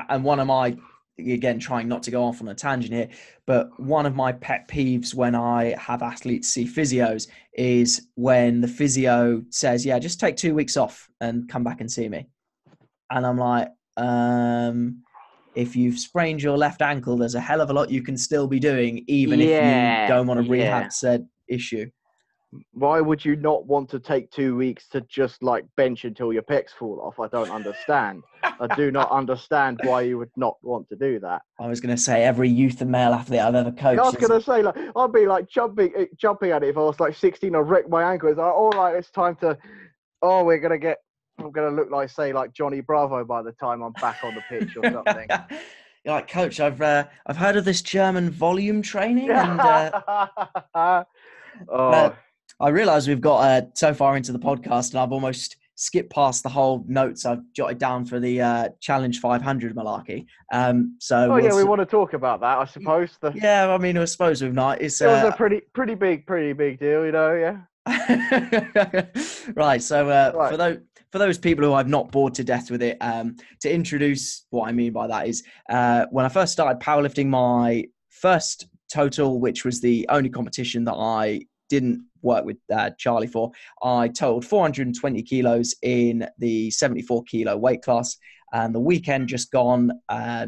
[SPEAKER 1] And one of my, again, trying not to go off on a tangent here, but one of my pet peeves when I have athletes see physios is when the physio says, yeah, just take 2 weeks off and come back and see me. And I'm like, if you've sprained your left ankle, there's a hell of a lot you can still be doing, even if you don't want to rehab said issue.
[SPEAKER 2] Why would you not want to take 2 weeks to just like bench until your pecs fall off? I don't understand. I do not understand why you would not want to do that.
[SPEAKER 1] I was going to say every youth and male athlete I've ever coached.
[SPEAKER 2] I was going to say, like, I'd be like jumping at it if I was like 16. I wrecked my ankle. It's like, all right, it's time to. Oh, I'm going to look like, say, like Johnny Bravo by the time I'm back on the pitch or something.
[SPEAKER 1] You're like, coach, I've heard of this German volume training, and
[SPEAKER 2] Oh,
[SPEAKER 1] I realise we've got so far into the podcast, and I've almost skipped past the whole notes I've jotted down for the Challenge 500 malarkey. So
[SPEAKER 2] oh
[SPEAKER 1] we'll,
[SPEAKER 2] yeah, we want to talk about that, I suppose.
[SPEAKER 1] yeah, I mean, I suppose we've not. It's
[SPEAKER 2] It was a pretty big deal, you know. Yeah.
[SPEAKER 1] right. So
[SPEAKER 2] Right.
[SPEAKER 1] for those people who I've not bored to death with it, to introduce what I mean by that is when I first started powerlifting, my first total, which was the only competition that I didn't work with Charlie for, I totaled 420 kilos in the 74 kilo weight class. And the weekend just gone, I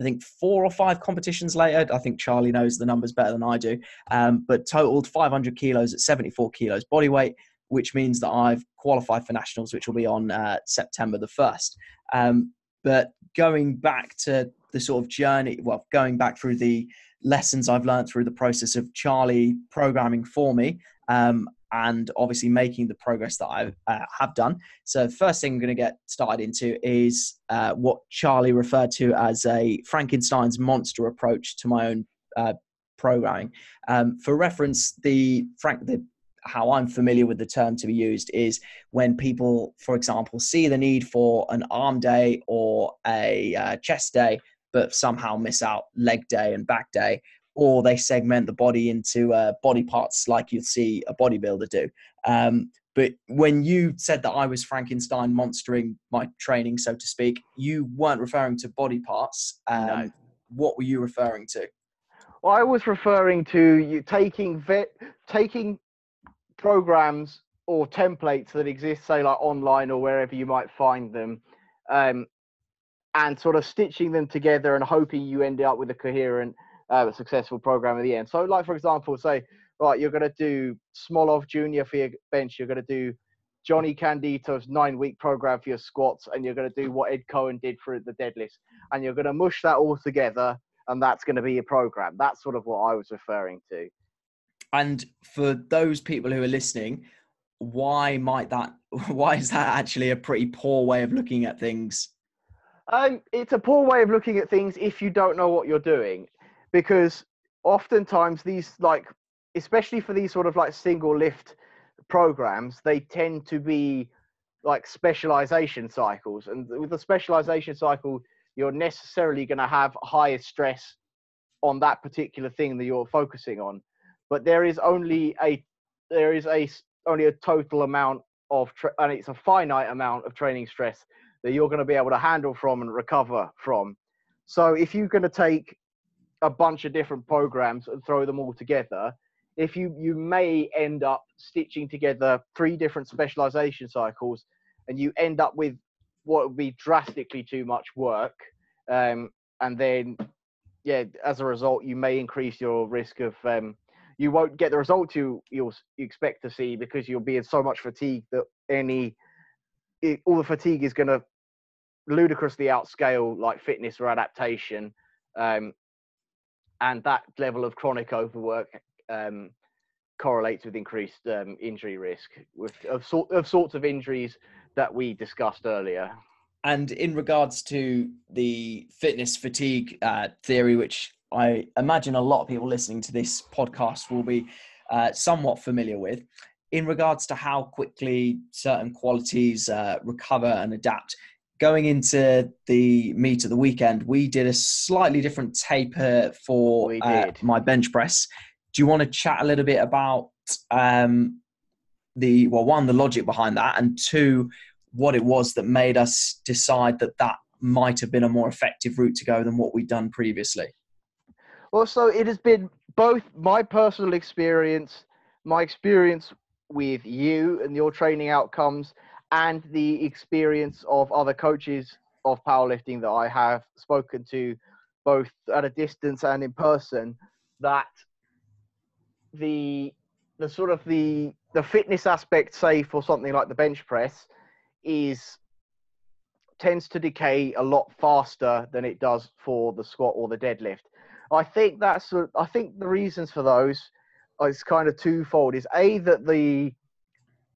[SPEAKER 1] think 4 or 5 competitions later, I think Charlie knows the numbers better than I do, but totaled 500 kilos at 74 kilos body weight, which means that I've qualified for nationals, which will be on September the 1st. But going back to the sort of journey, well, going back through the lessons I've learned through the process of Charlie programming for me, and obviously making the progress that I have done. So the first thing I'm going to get started into is what Charlie referred to as a Frankenstein's monster approach to my own programming. For reference, how I'm familiar with the term to be used is when people, for example, see the need for an arm day or a chest day, but somehow miss out leg day and back day, or they segment the body into body parts like you'll see a bodybuilder do. But when you said that I was Frankenstein monstering my training, so to speak, you weren't referring to body parts.
[SPEAKER 2] No.
[SPEAKER 1] What were you referring to?
[SPEAKER 2] Well, I was referring to you taking programs or templates that exist, say like online or wherever you might find them, and sort of stitching them together and hoping you end up with a coherent, successful program at the end. So, like for example, say, right, you're going to do Smolov Junior for your bench, you're going to do Johnny Candito's 9-week program for your squats, and you're going to do what Ed Cohen did for the deadlifts, and you're going to mush that all together, and that's going to be your program. That's sort of what I was referring to.
[SPEAKER 1] And for those people who are listening, why is that actually a pretty poor way of looking at things?
[SPEAKER 2] It's a poor way of looking at things if you don't know what you're doing, because oftentimes these, like, especially for these sort of like single lift programs, they tend to be like specialization cycles. And with the specialization cycle, you're necessarily going to have higher stress on that particular thing that you're focusing on. But there is only a total amount of and it's a finite amount of training stress that you're going to be able to handle from and recover from. So if you're going to take a bunch of different programs and throw them all together, if you may end up stitching together 3 different specialization cycles, and you end up with what would be drastically too much work, and then as a result, you may increase your risk of you won't get the result you expect to see, because you'll be in so much fatigue that all the fatigue is going to ludicrously outscale like fitness or adaptation, and that level of chronic overwork correlates with increased injury risk of sorts of injuries that we discussed earlier.
[SPEAKER 1] And in regards to the fitness fatigue theory, which I imagine a lot of people listening to this podcast will be somewhat familiar with, in regards to how quickly certain qualities recover and adapt, going into the meet of the weekend, we did a slightly different taper for my bench press. Do you want to chat a little bit about one, the logic behind that, and 2, what it was that made us decide that might have been a more effective route to go than what we'd done previously?
[SPEAKER 2] Well, so it has been both my personal experience, my experience with you and your training outcomes, and the experience of other coaches of powerlifting that I have spoken to, both at a distance and in person, that the sort of the fitness aspect, say for something like the bench press, tends to decay a lot faster than it does for the squat or the deadlift. I think the reasons for those is kind of twofold. Is A, that the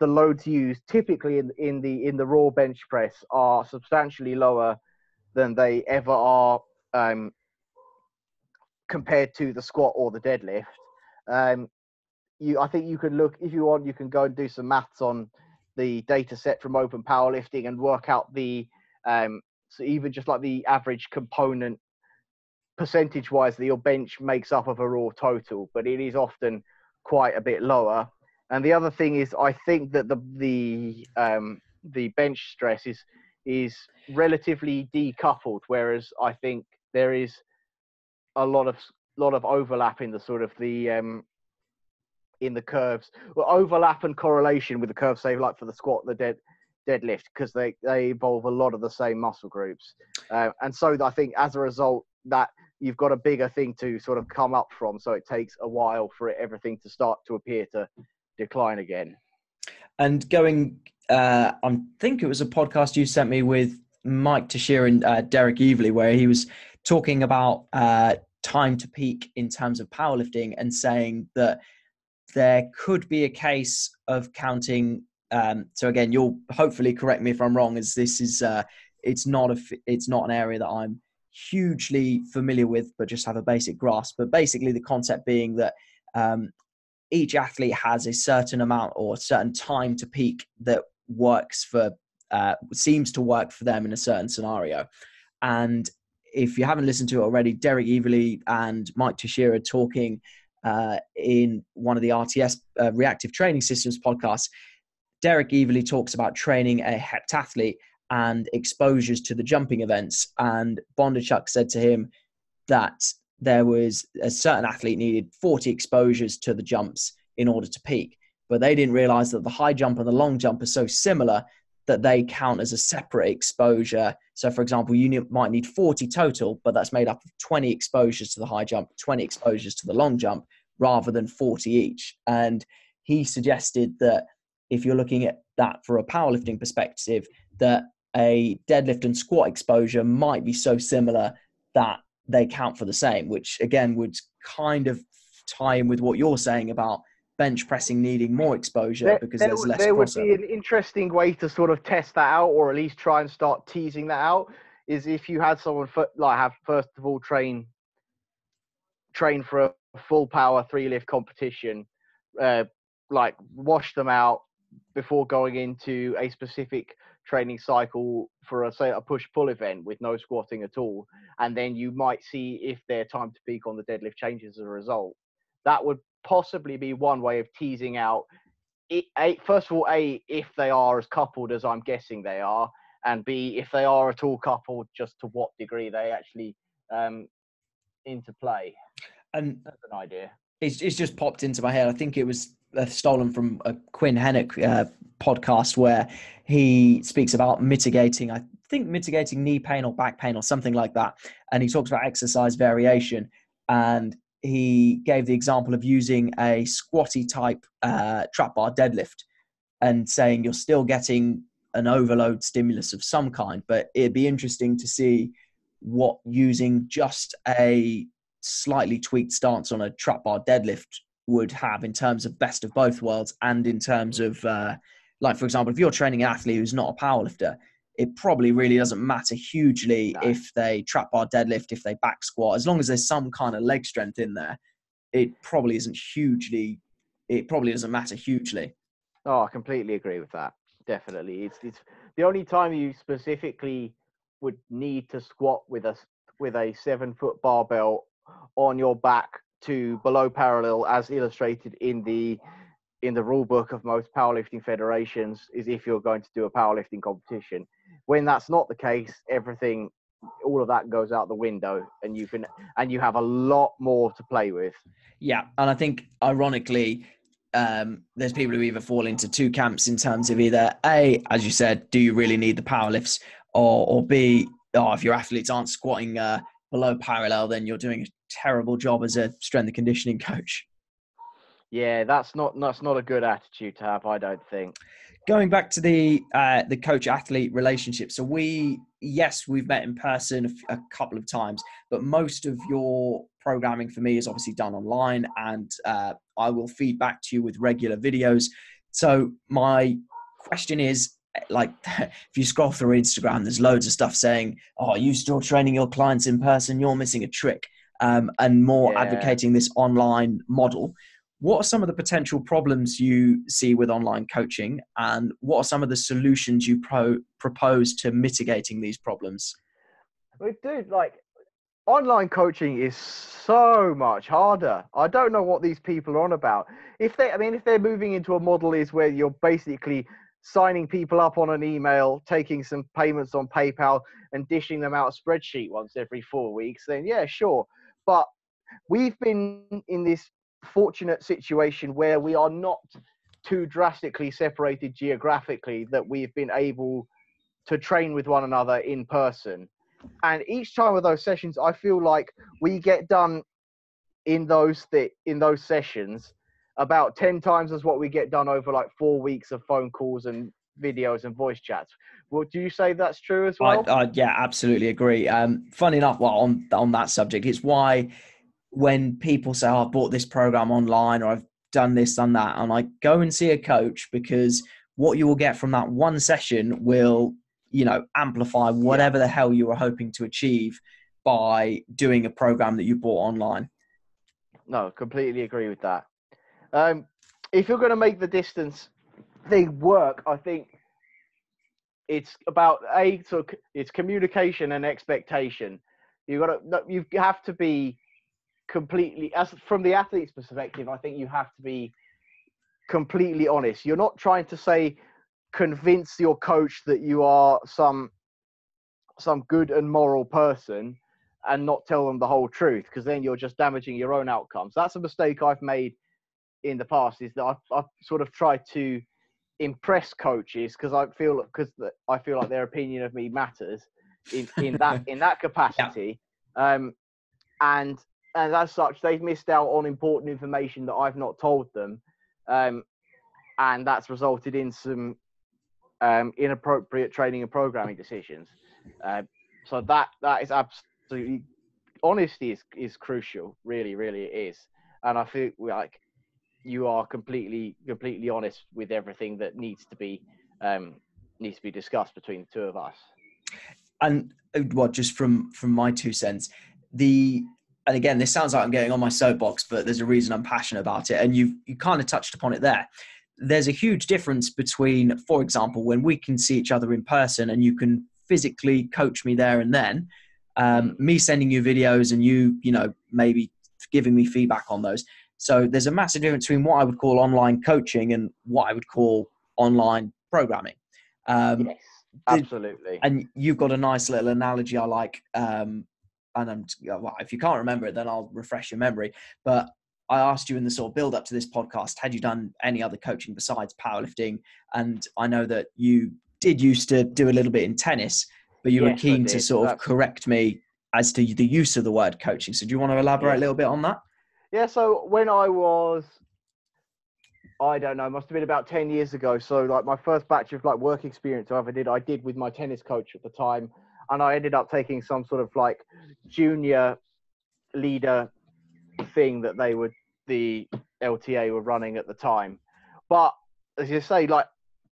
[SPEAKER 2] loads used typically in the raw bench press are substantially lower than they ever are compared to the squat or the deadlift. I think you can look, if you want, you can go and do some maths on the data set from Open Powerlifting and work out the so even just like the average component percentage wise that your bench makes up of a raw total, but it is often quite a bit lower. And the other thing is, I think that the bench stress is relatively decoupled, whereas I think there is a lot of overlap in the sort of the in the curves, well, overlap and correlation with the curves, say like for the squat, the deadlift, because they involve a lot of the same muscle groups, and so I think as a result that you've got a bigger thing to sort of come up from, so it takes a while for everything to start to appear to decline again.
[SPEAKER 1] And going, I think it was a podcast you sent me with Mike Teixeira and Derek Evely, where he was talking about time to peak in terms of powerlifting and saying that there could be a case of counting. So again, you'll hopefully correct me if I'm wrong, as this is it's not an area that I'm hugely familiar with, but just have a basic grasp. But basically, the concept being that each athlete has a certain amount or certain time to peak that works for seems to work for them in a certain scenario. And if you haven't listened to it already, Derek Evely and Mike Teixeira talking in one of the RTS reactive training systems podcasts. Derek Evely talks about training a heptathlete and exposures to the jumping events. And Bondarchuk said to him that there was a certain athlete needed 40 exposures to the jumps in order to peak. But they didn't realize that the high jump and the long jump are so similar that they count as a separate exposure. So for example, you might need 40 total, but that's made up of 20 exposures to the high jump, 20 exposures to the long jump, rather than 40 each. And he suggested that if you're looking at that for a powerlifting perspective, that a deadlift and squat exposure might be so similar that they count for the same, which again would kind of tie in with what you're saying about bench pressing needing more exposure because there's less
[SPEAKER 2] there would
[SPEAKER 1] crossover.
[SPEAKER 2] be an interesting way to sort of test that out, or at least try and start teasing that out, is if you had someone have first of all train for a full power 3-lift competition, like wash them out before going into a specific training cycle for a push-pull event with no squatting at all, and then you might see if their time to peak on the deadlift changes as a result. That would possibly be one way of teasing out first of all, if they are as coupled as I'm guessing they are, and B, if they are at all coupled, just to what degree they actually interplay.
[SPEAKER 1] And
[SPEAKER 2] that's an idea.
[SPEAKER 1] It's just popped into my head. I think it was stolen from a Quinn Hennick podcast where he speaks about mitigating knee pain or back pain or something like that. And he talks about exercise variation. And he gave the example of using a squatty type trap bar deadlift and saying you're still getting an overload stimulus of some kind, but it'd be interesting to see what using just a slightly tweaked stance on a trap bar deadlift would have in terms of best of both worlds, and in terms of like, for example, if you're training an athlete who's not a powerlifter, it probably really doesn't matter hugely if they trap bar deadlift, if they back squat, as long as there's some kind of leg strength in there, it probably doesn't matter hugely.
[SPEAKER 2] Oh, I completely agree with that. Definitely. It's the only time you specifically would need to squat with a 7-foot barbell on your back to below parallel, as illustrated in the rule book of most powerlifting federations, is if you're going to do a powerlifting competition. When that's not the case, all of that goes out the window, and you have a lot more to play with.
[SPEAKER 1] Yeah, and I think ironically, there's people who either fall into two camps in terms of either A, as you said, do you really need the power lifts, or B, if your athletes aren't squatting below parallel, then you're doing a terrible job as a strength and conditioning coach.
[SPEAKER 2] Yeah, that's not a good attitude to have, I don't think.
[SPEAKER 1] Going back to the coach-athlete relationship, so we've met in person a couple of times, but most of your programming for me is obviously done online, and I will feed back to you with regular videos. So my question is, like, if you scroll through Instagram, there's loads of stuff saying, "Oh, you're still training your clients in person, you're missing a trick," and more advocating this online model. what are some of the potential problems you see with online coaching, and what are some of the solutions you propose to mitigating these problems?
[SPEAKER 2] I mean, dude, like, online coaching is so much harder. I don't know what these people are on about. If they're moving into a model is where you're basically signing people up on an email, taking some payments on PayPal and dishing them out a spreadsheet once every 4 weeks, then yeah, sure. But we've been in this fortunate situation where we are not too drastically separated geographically, that we've been able to train with one another in person. And each time of those sessions, I feel like we get done in those sessions about 10 times as what we get done over like 4 weeks of phone calls and videos and voice chats. Well, do you say that's true as well?
[SPEAKER 1] Yeah, absolutely agree. Funny enough, well, on that subject, it's why when people say, oh, I bought this program online, or I've done this, done that, I'm like, go and see a coach, because what you will get from that one session will, amplify whatever the hell you were hoping to achieve by doing a program that you bought online.
[SPEAKER 2] No, completely agree with that. If you're going to make the distance thing work, I think it's about it's communication and expectation. You have to be completely, as from the athlete's perspective, I think you have to be completely honest. You're not trying to say, convince your coach that you are some good and moral person and not tell them the whole truth, because then you're just damaging your own outcomes. That's a mistake I've made in the past, is that I've sort of tried to impress coaches because I feel like their opinion of me matters in that capacity. Yeah. And as such, they've missed out on important information that I've not told them, and that's resulted in some inappropriate training and programming decisions. So that is absolutely, honesty is crucial. Really, really it is. And I feel like you are completely honest with everything that needs to be discussed between the two of us.
[SPEAKER 1] And just from my 2 cents, and again, this sounds like I'm getting on my soapbox, but there's a reason I'm passionate about it. And you kind of touched upon it there. There's a huge difference between, for example, when we can see each other in person and you can physically coach me there and then, me sending you videos and you maybe giving me feedback on those. So there's a massive difference between what I would call online coaching and what I would call online programming.
[SPEAKER 2] Yes, absolutely.
[SPEAKER 1] And you've got a nice little analogy I like. And if you can't remember it, then I'll refresh your memory. But I asked you in the sort of build up to this podcast, had you done any other coaching besides powerlifting? And I know that you did used to do a little bit in tennis, but you were keen to sort of correct me as to the use of the word coaching. So do you want to elaborate a little bit on that?
[SPEAKER 2] Yeah. So when I was, I don't know, must have been about 10 years ago. So like my first batch of like work experience I did with my tennis coach at the time. And I ended up taking some sort of like junior leader thing that the LTA were running at the time. But as you say, like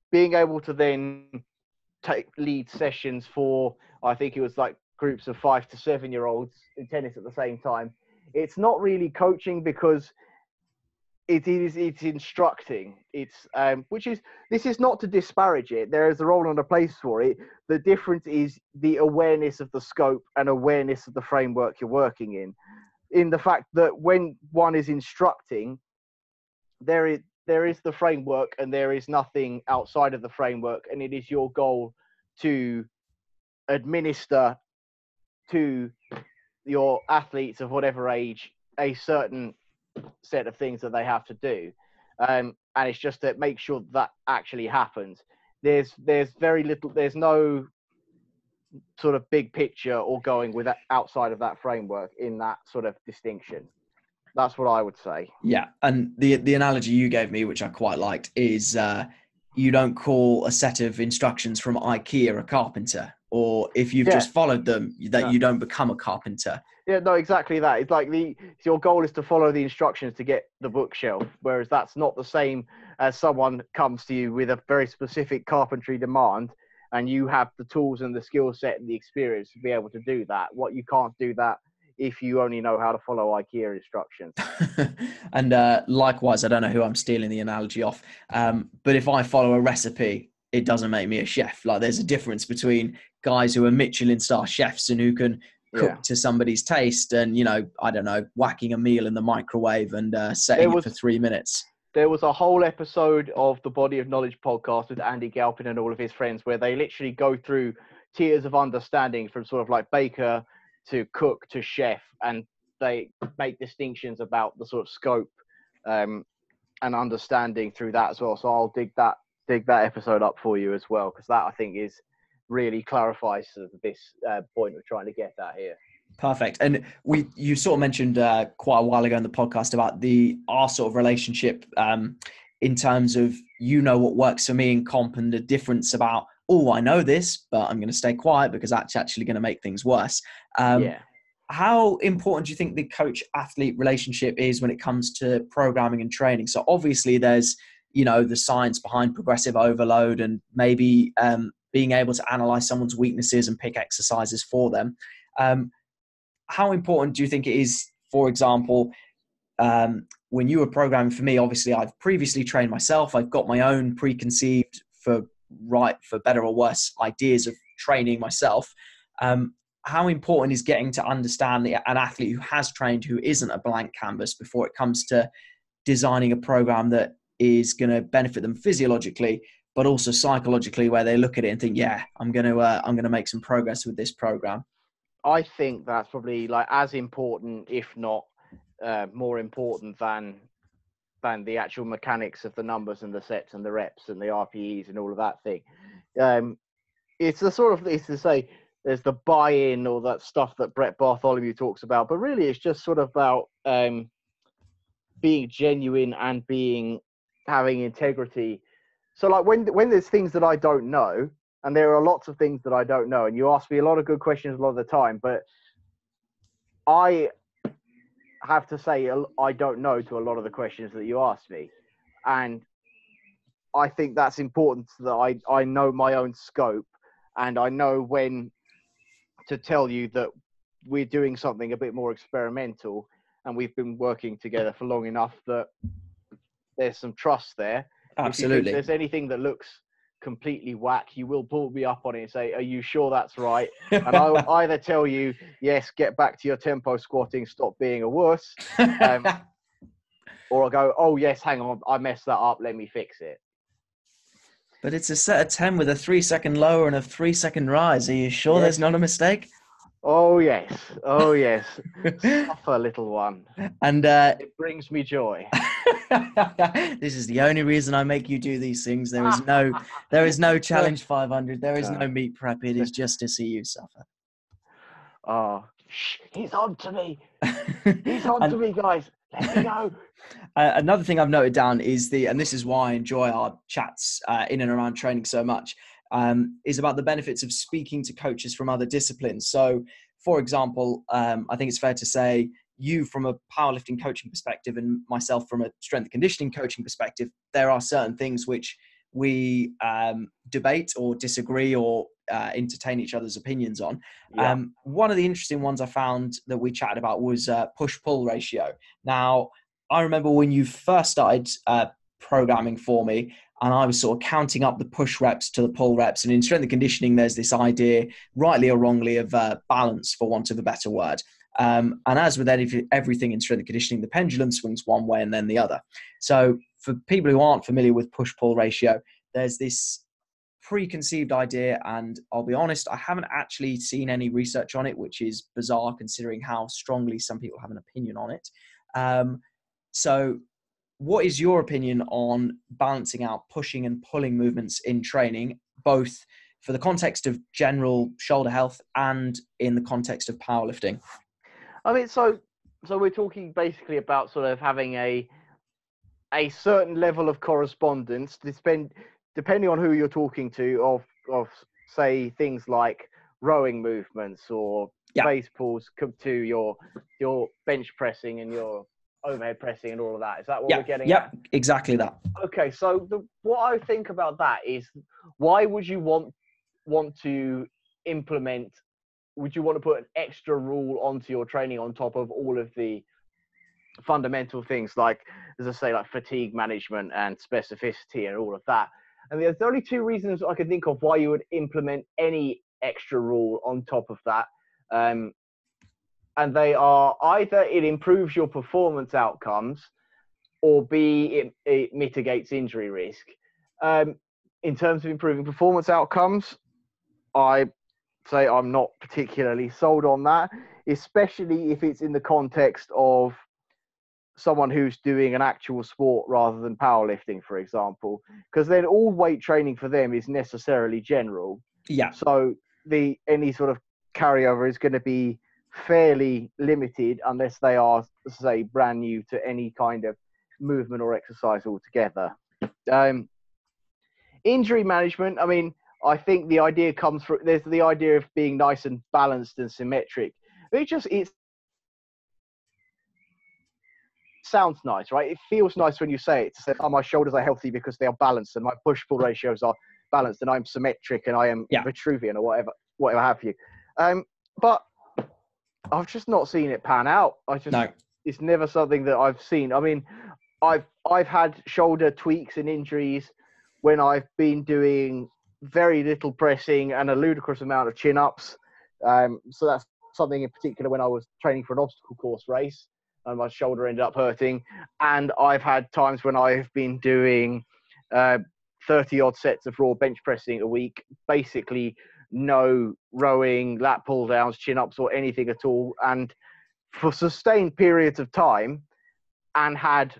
[SPEAKER 2] being able to then take lead sessions for, I think it was like groups of 5 to 7 year olds in tennis at the same time. It's not really coaching, because it's instructing. This is not to disparage it. There is a role and a place for it. The difference is the awareness of the scope and awareness of the framework you're working in the fact that when one is instructing, there is the framework and there is nothing outside of the framework, and it is your goal to administer to your athletes of whatever age a certain set of things that they have to do, and it's just to make sure that actually happens. There's very little, there's no sort of big picture or going with that outside of that framework in that sort of distinction. That's what I would say.
[SPEAKER 1] Yeah, and the analogy you gave me, which I quite liked, is you don't call a set of instructions from IKEA a carpenter, or if you've just followed them, that you don't become a carpenter.
[SPEAKER 2] Yeah, no, exactly that. It's like your goal is to follow the instructions to get the bookshelf, whereas that's not the same as someone comes to you with a very specific carpentry demand, and you have the tools and the skill set and the experience to be able to do that. What you can't do that if you only know how to follow IKEA instructions.
[SPEAKER 1] And likewise, I don't know who I'm stealing the analogy off, but if I follow a recipe, it doesn't make me a chef. Like, there's a difference between guys who are Michelin star chefs and who can
[SPEAKER 2] Yeah.
[SPEAKER 1] cook to somebody's taste, and, you know, I don't know, whacking a meal in the microwave and setting it for 3 minutes.
[SPEAKER 2] There was a whole episode of the Body of Knowledge podcast with Andy Galpin and all of his friends where they literally go through tiers of understanding from sort of like baker to cook to chef, and they make distinctions about the sort of scope and understanding through that as well. So I'll dig that episode up for you as well, because that, I think, is really clarifies this point we're trying to get at here.
[SPEAKER 1] Perfect. And you sort of mentioned quite a while ago in the podcast about our sort of relationship in terms of, you know, what works for me in comp, and the difference about, oh, I know this, but I'm going to stay quiet because that's actually going to make things worse. How important do you think the coach-athlete relationship is when it comes to programming and training? So obviously there's, you know, the science behind progressive overload, and maybe being able to analyze someone's weaknesses and pick exercises for them. How important do you think it is, for example, when you were programming for me? Obviously, I've previously trained myself. I've got my own preconceived, for better or worse, ideas of training myself. How important is getting to understand an athlete who has trained, who isn't a blank canvas, before it comes to designing a program that is going to benefit them physiologically, but also psychologically, where they look at it and think, yeah, I'm going to make some progress with this program?
[SPEAKER 2] I think that's probably like as important, if not more important than the actual mechanics of the numbers and the sets and the reps and the RPEs and all of that thing. It's the sort of, it's to say, there's the buy-in, or that stuff that Brett Bartholomew talks about, but really it's just sort of about being genuine and having integrity. So like when there's things that I don't know, and there are lots of things that I don't know, and you ask me a lot of good questions a lot of the time, but I have to say I don't know to a lot of the questions that you ask me. And I think that's important, that I know my own scope, and I know when to tell you that we're doing something a bit more experimental, and we've been working together for long enough that there's some trust there.
[SPEAKER 1] Absolutely.
[SPEAKER 2] If there's anything that looks completely whack, you will pull me up on it and say, are you sure that's right? And I'll either tell you, yes, get back to your tempo squatting, stop being a wuss, or I'll go, oh yes, hang on, I messed that up, let me fix it.
[SPEAKER 1] But it's a set of 10 with a 3-second lower and a 3-second rise. Are you sure there's not a mistake?
[SPEAKER 2] Oh yes, suffer, little one,
[SPEAKER 1] and
[SPEAKER 2] it brings me joy.
[SPEAKER 1] This is the only reason I make you do these things. There is no challenge 500. There is no meat prep. It is just to see you suffer.
[SPEAKER 2] Oh, he's on to me. He's on to me, guys. Let me go.
[SPEAKER 1] Another thing I've noted down is and this is why I enjoy our chats in and around training so much, is about the benefits of speaking to coaches from other disciplines. So, for example, I think it's fair to say, you from a powerlifting coaching perspective and myself from a strength and conditioning coaching perspective, there are certain things which we debate or disagree or entertain each other's opinions on.
[SPEAKER 2] Yeah.
[SPEAKER 1] One of the interesting ones I found that we chatted about was push-pull ratio. Now, I remember when you first started programming for me, and I was sort of counting up the push reps to the pull reps. And in strength and conditioning, there's this idea, rightly or wrongly, of balance, for want of a better word. And as with everything in strength and conditioning, the pendulum swings one way and then the other. So for people who aren't familiar with push-pull ratio, there's this preconceived idea, and I'll be honest, I haven't actually seen any research on it, which is bizarre considering how strongly some people have an opinion on it. So what is your opinion on balancing out pushing and pulling movements in training, both for the context of general shoulder health and in the context of powerlifting?
[SPEAKER 2] I mean, so we're talking basically about sort of having a certain level of correspondence, depending on who you're talking to, of say things like rowing movements or base pulls to your bench pressing and your overhead pressing and all of that. Is that what we're getting at?
[SPEAKER 1] Yeah, exactly that.
[SPEAKER 2] Okay, so what I think about that is, why would you want to implement would you want to put an extra rule onto your training on top of all of the fundamental things, like, as I say, like fatigue management and specificity and all of that? And there's only two reasons I can think of why you would implement any extra rule on top of that. And they are either it improves your performance outcomes, or B, it mitigates injury risk. In terms of improving performance outcomes, I say I'm not particularly sold on that, especially if it's in the context of someone who's doing an actual sport rather than powerlifting, for example, because then all weight training for them is necessarily general.
[SPEAKER 1] Yeah.
[SPEAKER 2] So any sort of carryover is going to be fairly limited unless they are, say, brand new to any kind of movement or exercise altogether. Injury management, I mean, I think the idea comes from, there's the idea of being nice and balanced and symmetric. It sounds nice, right? It feels nice when you say it, to say, oh, my shoulders are healthy because they are balanced and my push-pull ratios are balanced and I'm symmetric and I am Vitruvian or whatever have you. But I've just not seen it pan out. It's never something that I've seen. I mean, I've had shoulder tweaks and injuries when I've been doing very little pressing and a ludicrous amount of chin-ups. So that's something in particular when I was training for an obstacle course race and my shoulder ended up hurting. And I've had times when I've been doing 30-odd sets of raw bench pressing a week, basically no rowing, lat pull-downs, chin-ups or anything at all, and for sustained periods of time, and had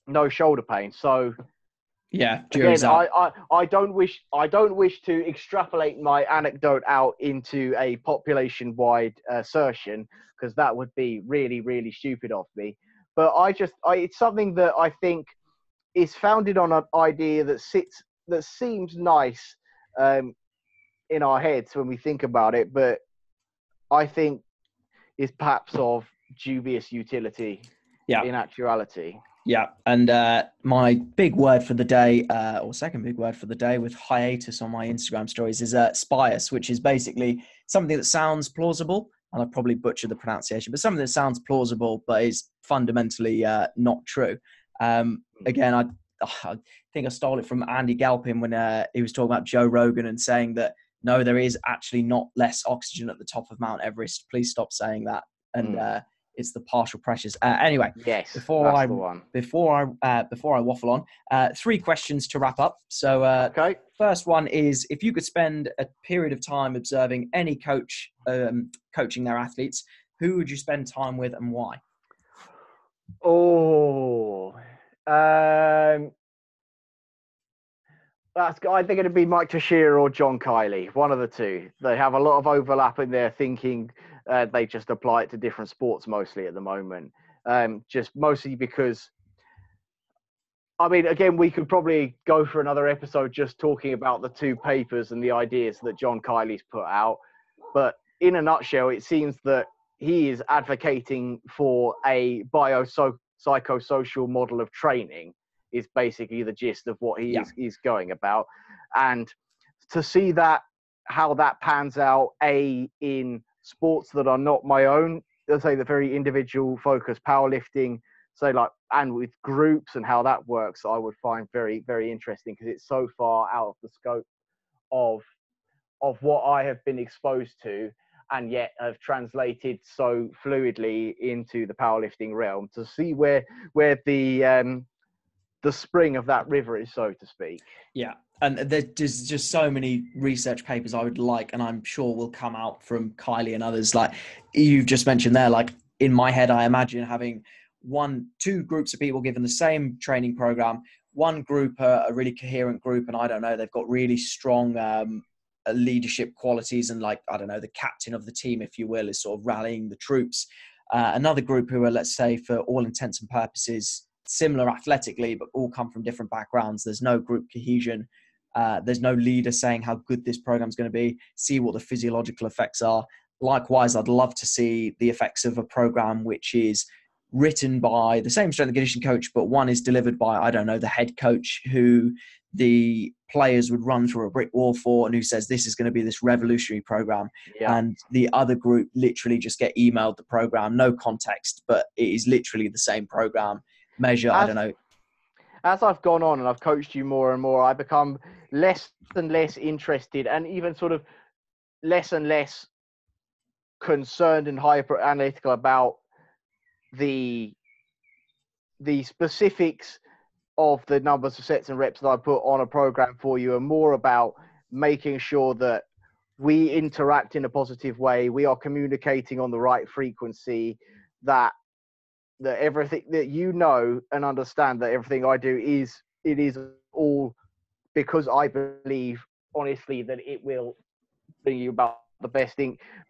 [SPEAKER 2] no shoulder pain. So
[SPEAKER 1] yeah,
[SPEAKER 2] again, I don't wish to extrapolate my anecdote out into a population-wide assertion, because that would be really, really stupid of me. But it's something that I think is founded on an idea that seems nice in our heads when we think about it, but I think is perhaps of dubious utility in actuality.
[SPEAKER 1] Yeah, and my big word for the day, or second big word for the day, with hiatus on my Instagram stories, is spious, which is basically something that sounds plausible, and I probably butchered the pronunciation, but something that sounds plausible but is fundamentally not true. Again, I think I stole it from Andy Galpin when he was talking about Joe Rogan and saying that, no, there is actually not less oxygen at the top of Mount Everest. Please stop saying that. And it's the partial pressures. Anyway,
[SPEAKER 2] yes,
[SPEAKER 1] before I waffle on, 3 questions to wrap up. So,
[SPEAKER 2] okay.
[SPEAKER 1] First one is, if you could spend a period of time observing any coach coaching their athletes, who would you spend time with and why?
[SPEAKER 2] That's either going to be Mike Teixeira or John Kiley, one of the two. They have a lot of overlap in their thinking. They just apply it to different sports mostly at the moment. Just mostly because, I mean, again, we could probably go for another episode just talking about the 2 papers and the ideas that John Kiley's put out. But in a nutshell, it seems that he is advocating for a biopsychosocial model of training, is basically the gist of what he's going about. And to see that, how that pans out, in sports that are not my own, let's say the very individual focused powerlifting, and with groups and how that works, I would find very, very interesting, because it's so far out of the scope of what I have been exposed to, and yet have translated so fluidly into the powerlifting realm, to see where the spring of that river is, so to speak.
[SPEAKER 1] Yeah. And there's just so many research papers I would like, and I'm sure will come out from Kiley and others. Like you've just mentioned there, like in my head, I imagine having 2 groups of people given the same training program. One group, a really coherent group, and I don't know, they've got really strong leadership qualities, and like, I don't know, the captain of the team, if you will, is sort of rallying the troops. Another group who are, let's say, for all intents and purposes, similar athletically, but all come from different backgrounds. There's no group cohesion. There's no leader saying how good this program is going to be, see what the physiological effects are. Likewise, I'd love to see the effects of a program which is written by the same strength and conditioning coach, but one is delivered by, I don't know, the head coach, who the players would run through a brick wall for, and who says this is going to be this revolutionary program.
[SPEAKER 2] Yeah.
[SPEAKER 1] And the other group literally just get emailed the program, no context, but it is literally the same program. Measure, I don't know.
[SPEAKER 2] As I've gone on and I've coached you more and more, I become less and less interested, and even sort of less and less concerned and hyper analytical about the specifics of the numbers of sets and reps that I put on a program for you, and more about making sure that we interact in a positive way, we are communicating on the right frequency, that everything that you know and understand that everything I do is all because I believe honestly that it will bring you about the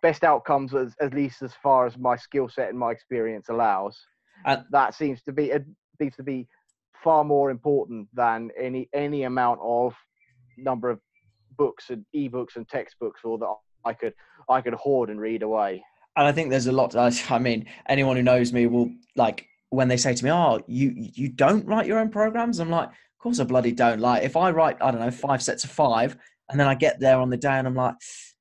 [SPEAKER 2] best outcomes, at least as far as my skill set and my experience allows. That seems to be far more important than any amount of number of books and ebooks and textbooks, or that I could hoard and read away.
[SPEAKER 1] And I think there's a lot. I mean, anyone who knows me will, like, when they say to me, "Oh, you don't write your own programs," I'm like, "Of course I bloody don't." Like, if I write, I don't know, 5 sets of 5, and then I get there on the day and I'm like,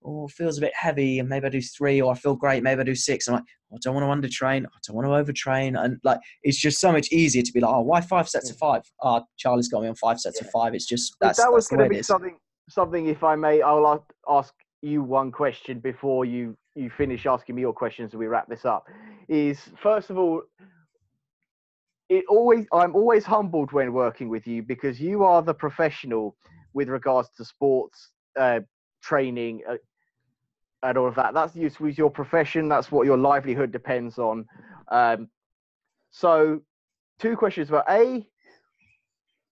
[SPEAKER 1] "Oh, it feels a bit heavy," and maybe I do 3, or I feel great, maybe I do 6. I'm like, oh, I don't want to undertrain, I don't want to overtrain, and like, it's just so much easier to be like, "Oh, why 5 sets of 5? Oh, Charlie's got me on 5 sets of 5." It's just
[SPEAKER 2] that was
[SPEAKER 1] the way
[SPEAKER 2] going to
[SPEAKER 1] it
[SPEAKER 2] be
[SPEAKER 1] is.
[SPEAKER 2] something. If I may, I'll ask you one question before you finish asking me your questions and we wrap this up. Is, first of all, I'm always humbled when working with you, because you are the professional with regards to sports training and all of that. That's your profession. That's what your livelihood depends on. So 2 questions about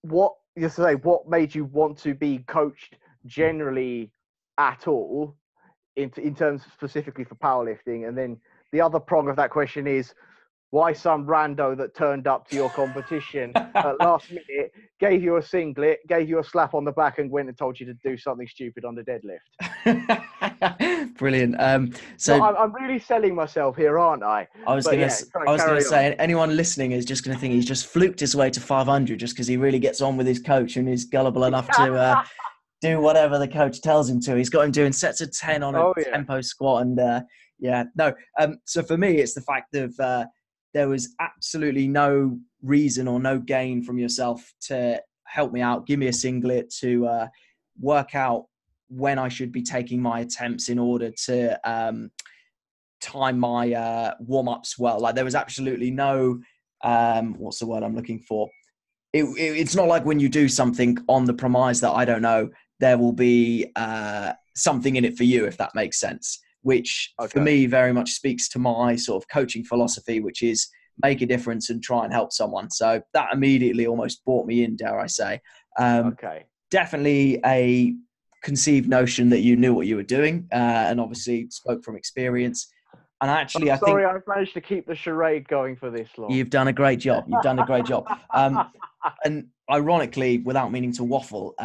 [SPEAKER 2] what made you want to be coached generally at all, in terms specifically for powerlifting, and then the other prong of that question is why some rando that turned up to your competition at last minute gave you a singlet, gave you a slap on the back, and went and told you to do something stupid on the deadlift.
[SPEAKER 1] Brilliant.
[SPEAKER 2] So I'm really selling myself here, aren't I?
[SPEAKER 1] I was going to say, anyone listening is just going to think he's just fluked his way to 500 just because he really gets on with his coach and is gullible enough to do whatever the coach tells him to. He's got him doing sets of 10 on a tempo squat. And so for me, it's the fact of there was absolutely no reason or no gain from yourself to help me out, give me a singlet, to work out when I should be taking my attempts in order to time my warm-ups well. Like, there was absolutely no what's the word I'm looking for? It's not like when you do something on the premise that, I don't know, there will be something in it for you, if that makes sense, which for me very much speaks to my sort of coaching philosophy, which is make a difference and try and help someone. So that immediately almost brought me in, dare I say. Definitely a conceived notion that you knew what you were doing, and obviously spoke from experience. And actually,
[SPEAKER 2] I've managed to keep the charade going for this long.
[SPEAKER 1] You've done a great job. And ironically, without meaning to waffle,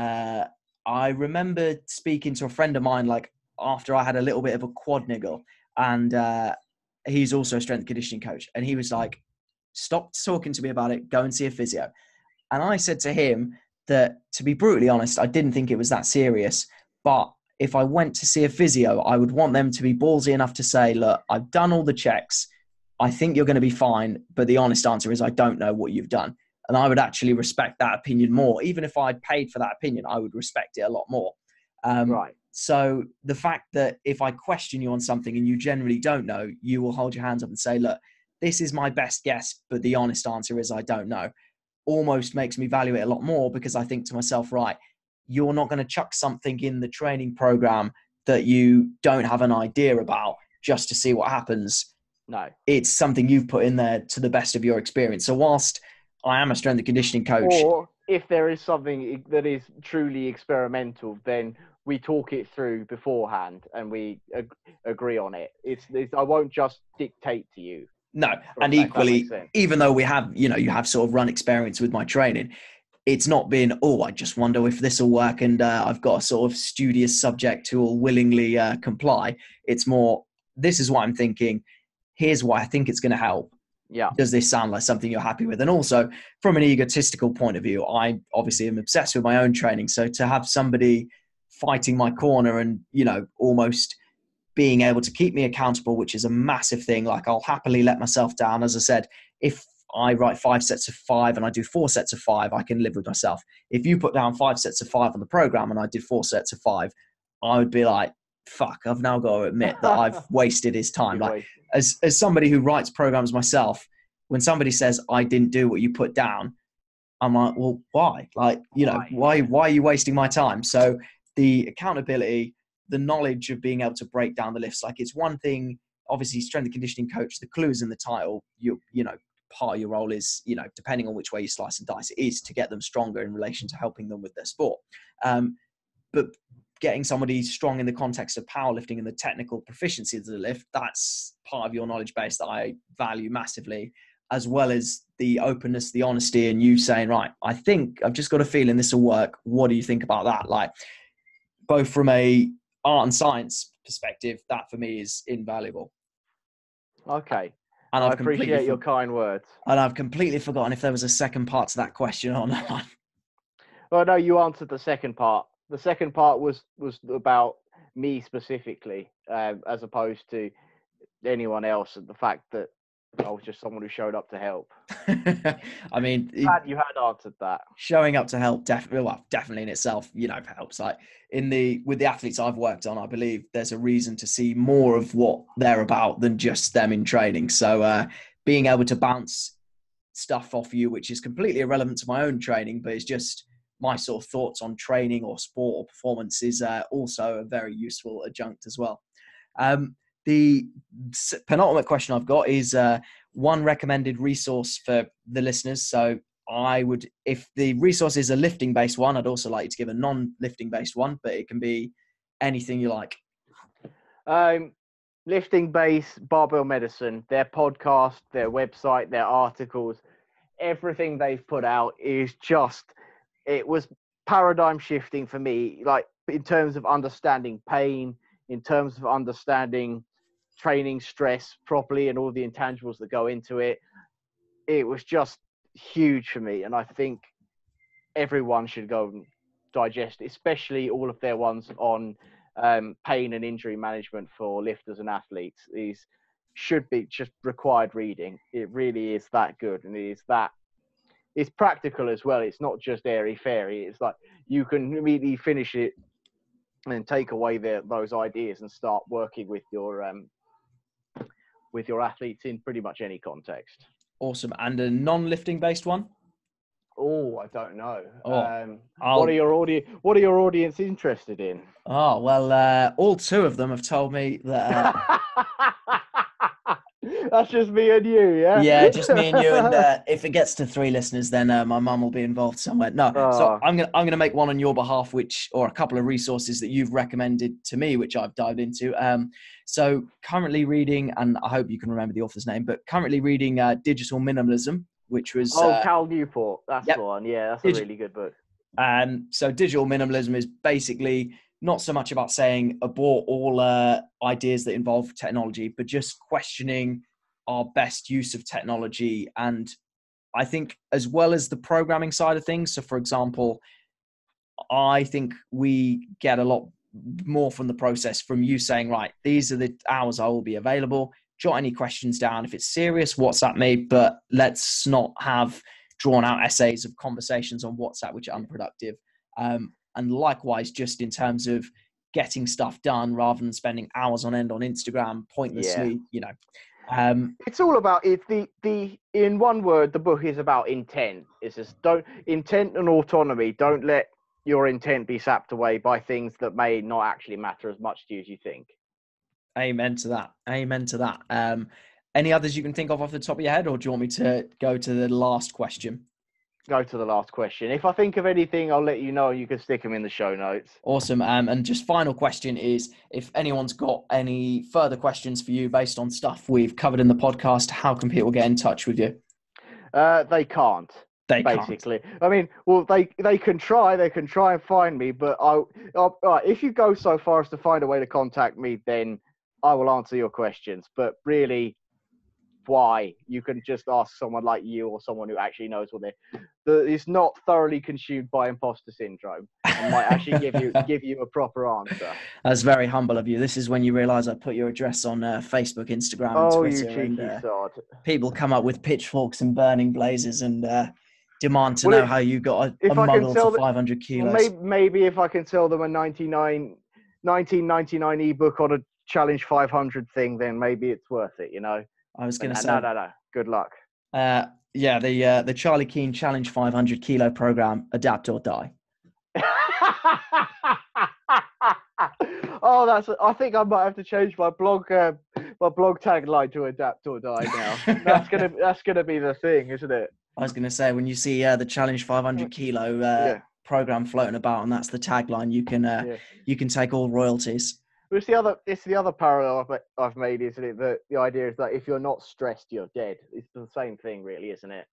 [SPEAKER 1] I remember speaking to a friend of mine, like, after I had a little bit of a quad niggle, and he's also a strength and conditioning coach. And he was like, "Stop talking to me about it. Go and see a physio." And I said to him that, to be brutally honest, I didn't think it was that serious. But if I went to see a physio, I would want them to be ballsy enough to say, "Look, I've done all the checks. I think you're going to be fine. But the honest answer is I don't know what you've done." And I would actually respect that opinion more. Even if I'd paid for that opinion, I would respect it a lot more. So the fact that if I question you on something and you generally don't know, you will hold your hands up and say, "Look, this is my best guess, but the honest answer is I don't know," almost makes me value it a lot more, because I think to myself, right, you're not going to chuck something in the training program that you don't have an idea about just to see what happens.
[SPEAKER 2] No.
[SPEAKER 1] It's something you've put in there to the best of your experience. So whilst I am a strength and conditioning coach,
[SPEAKER 2] or if there is something that is truly experimental, then we talk it through beforehand and we agree on it. I won't just dictate to you.
[SPEAKER 1] No. And equally, even though we have, you have sort of run experience with my training, it's not been, "Oh, I just wonder if this will work, and I've got a sort of studious subject who will willingly comply." It's more, "This is what I'm thinking. Here's why I think it's going to help.
[SPEAKER 2] Yeah.
[SPEAKER 1] Does this sound like something you're happy with? And also, from an egotistical point of view, I obviously am obsessed with my own training. So to have somebody fighting my corner and, you know, almost being able to keep me accountable, which is a massive thing. Like, I'll happily let myself down. As I said, if I write 5 sets of 5 and I do 4 sets of 5, I can live with myself. If you put down 5 sets of 5 on the program and I did 4 sets of 5, I would be like, fuck, I've now got to admit that I've wasted his time. Like, as somebody who writes programs myself, when somebody says I didn't do what you put down, I'm like, well, why? Like, you know, why are you wasting my time? So the accountability, the knowledge of being able to break down the lifts, like, it's one thing, obviously strength and conditioning coach, the clue is in the title. You know, part of your role is, you know, depending on which way you slice and dice, it is to get them stronger in relation to helping them with their sport. But getting somebody strong in the context of powerlifting and the technical proficiency of the lift, that's part of your knowledge base that I value massively, as well as the openness, the honesty, and you saying, right, I think I've just got a feeling this will work. What do you think about that? Like, both from a art and science perspective, that for me is invaluable.
[SPEAKER 2] Okay.
[SPEAKER 1] And
[SPEAKER 2] I appreciate your kind words.
[SPEAKER 1] And I've completely forgotten if there was a second part to that question or not.
[SPEAKER 2] Well, no, you answered the second part. The second part was about me specifically, as opposed to anyone else, and the fact that I was just someone who showed up to help.
[SPEAKER 1] I mean,
[SPEAKER 2] Glad you had answered that.
[SPEAKER 1] Showing up to help definitely in itself, you know, helps. Like, with the athletes I've worked on, I believe there's a reason to see more of what they're about than just them in training. So being able to bounce stuff off you, which is completely irrelevant to my own training, but it's just my sort of thoughts on training or sport or performance, is also a very useful adjunct as well. The penultimate question I've got is one recommended resource for the listeners. So I would, if the resource is a lifting based one, I'd also like you to give a non-lifting based one, but it can be anything you like.
[SPEAKER 2] Lifting base, Barbell Medicine, their podcast, their website, their articles, everything they've put out is just, it was paradigm shifting for me, like in terms of understanding pain, in terms of understanding training stress properly and all the intangibles that go into it. It was just huge for me. And I think everyone should go and digest, especially all of their ones on pain and injury management for lifters and athletes. These should be just required reading. It really is that good. And it's practical as well. It's not just airy fairy. It's like you can immediately finish it and take away those ideas and start working with your athletes in pretty much any context.
[SPEAKER 1] Awesome. And a non-lifting based one?
[SPEAKER 2] Oh, I don't know.
[SPEAKER 1] What
[SPEAKER 2] are your audience interested in?
[SPEAKER 1] Oh, well, all two of them have told me that.
[SPEAKER 2] That's just me and you, yeah?
[SPEAKER 1] Yeah, just me and you. And if it gets to 3 listeners, then my mum will be involved somewhere. No, so I'm gonna make one on your behalf, or a couple of resources that you've recommended to me, which I've dived into. So currently reading, and I hope you can remember the author's name, but currently reading Digital Minimalism, which was
[SPEAKER 2] Cal Newport. That's the one. Yeah, that's a really good book.
[SPEAKER 1] So Digital Minimalism is basically not so much about saying abort all ideas that involve technology, but just questioning our best use of technology. And I think, as well as the programming side of things, so for example, I think we get a lot more from the process from you saying, right, these are the hours I will be available. Jot any questions down. If it's serious, WhatsApp me, but let's not have drawn out essays of conversations on WhatsApp, which are unproductive. And likewise, just in terms of getting stuff done rather than spending hours on end on Instagram pointlessly, you know.
[SPEAKER 2] It's all about in one word, the book is about intent. It's just intent and autonomy. Don't let your intent be sapped away by things that may not actually matter as much to you as you think.
[SPEAKER 1] Amen to that. Amen to that. Any others you can think of off the top of your head, or do you want me to go to the last question?
[SPEAKER 2] Go to the last question. If I think of anything, I'll let you know. You can stick them in the show notes.
[SPEAKER 1] Awesome. And just final question is, if anyone's got any further questions for you based on stuff we've covered in the podcast, how can people get in touch with you?
[SPEAKER 2] They can't. Basically. I mean, well, they can try. They can try and find me, but if you go so far as to find a way to contact me, then I will answer your questions. But really, why. You can just ask someone like you or someone who actually knows what it's not thoroughly consumed by imposter syndrome and might actually give you a proper answer.
[SPEAKER 1] That's very humble of you. This is when you realize I put your address on Facebook, Instagram, and
[SPEAKER 2] Oh, you
[SPEAKER 1] Twitter,
[SPEAKER 2] cheeky
[SPEAKER 1] and
[SPEAKER 2] sod.
[SPEAKER 1] people come up with pitchforks and burning blazes and demand to
[SPEAKER 2] Well,
[SPEAKER 1] know how you got a
[SPEAKER 2] if I can
[SPEAKER 1] model to
[SPEAKER 2] sell
[SPEAKER 1] 500
[SPEAKER 2] well,
[SPEAKER 1] kilos.
[SPEAKER 2] maybe if I can sell them a 1999 ebook on a Challenge 500 thing, then maybe it's worth it, you know.
[SPEAKER 1] I was going to say,
[SPEAKER 2] no. Good luck.
[SPEAKER 1] Yeah, the Charlie Keane Challenge 500 kilo program, adapt or die.
[SPEAKER 2] Oh, I think I might have to change my blog tagline to adapt or die now. That's gonna be the thing, isn't it?
[SPEAKER 1] I was going to say, when you see the Challenge 500 kilo program floating about, and that's the tagline, you can take all royalties.
[SPEAKER 2] It's the other parallel I've made, isn't it? That the idea is that if you're not stressed, you're dead. It's the same thing, really, isn't it?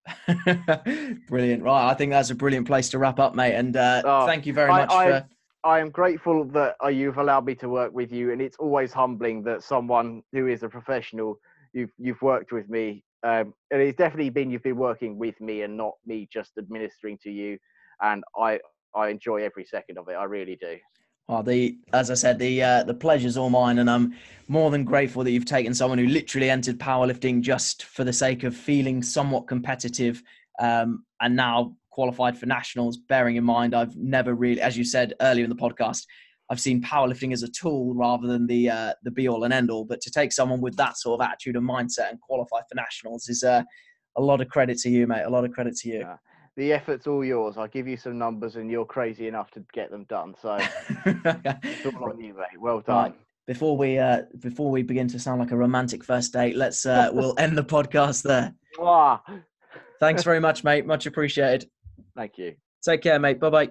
[SPEAKER 1] Brilliant. Right. I think that's a brilliant place to wrap up, mate. And thank you very much for...
[SPEAKER 2] I am grateful that you've allowed me to work with you, and it's always humbling that someone who is a professional, you've worked with me. And it's definitely you've been working with me and not me just administering to you. And I enjoy every second of it. I really do.
[SPEAKER 1] Well, as I said, the pleasure's all mine, and I'm more than grateful that you've taken someone who literally entered powerlifting just for the sake of feeling somewhat competitive, and now qualified for nationals. Bearing in mind, I've never really, as you said earlier in the podcast, I've seen powerlifting as a tool rather than the be all and end all. But to take someone with that sort of attitude and mindset and qualify for nationals is a lot of credit to you, mate. A lot of credit to you.
[SPEAKER 2] Yeah. The effort's all yours. I'll give you some numbers and you're crazy enough to get them done. So it's all on you, mate. Well done.
[SPEAKER 1] Right. Before we begin to sound like a romantic first date, we'll end the podcast there. Thanks very much, mate. Much appreciated.
[SPEAKER 2] Thank you.
[SPEAKER 1] Take care, mate. Bye-bye.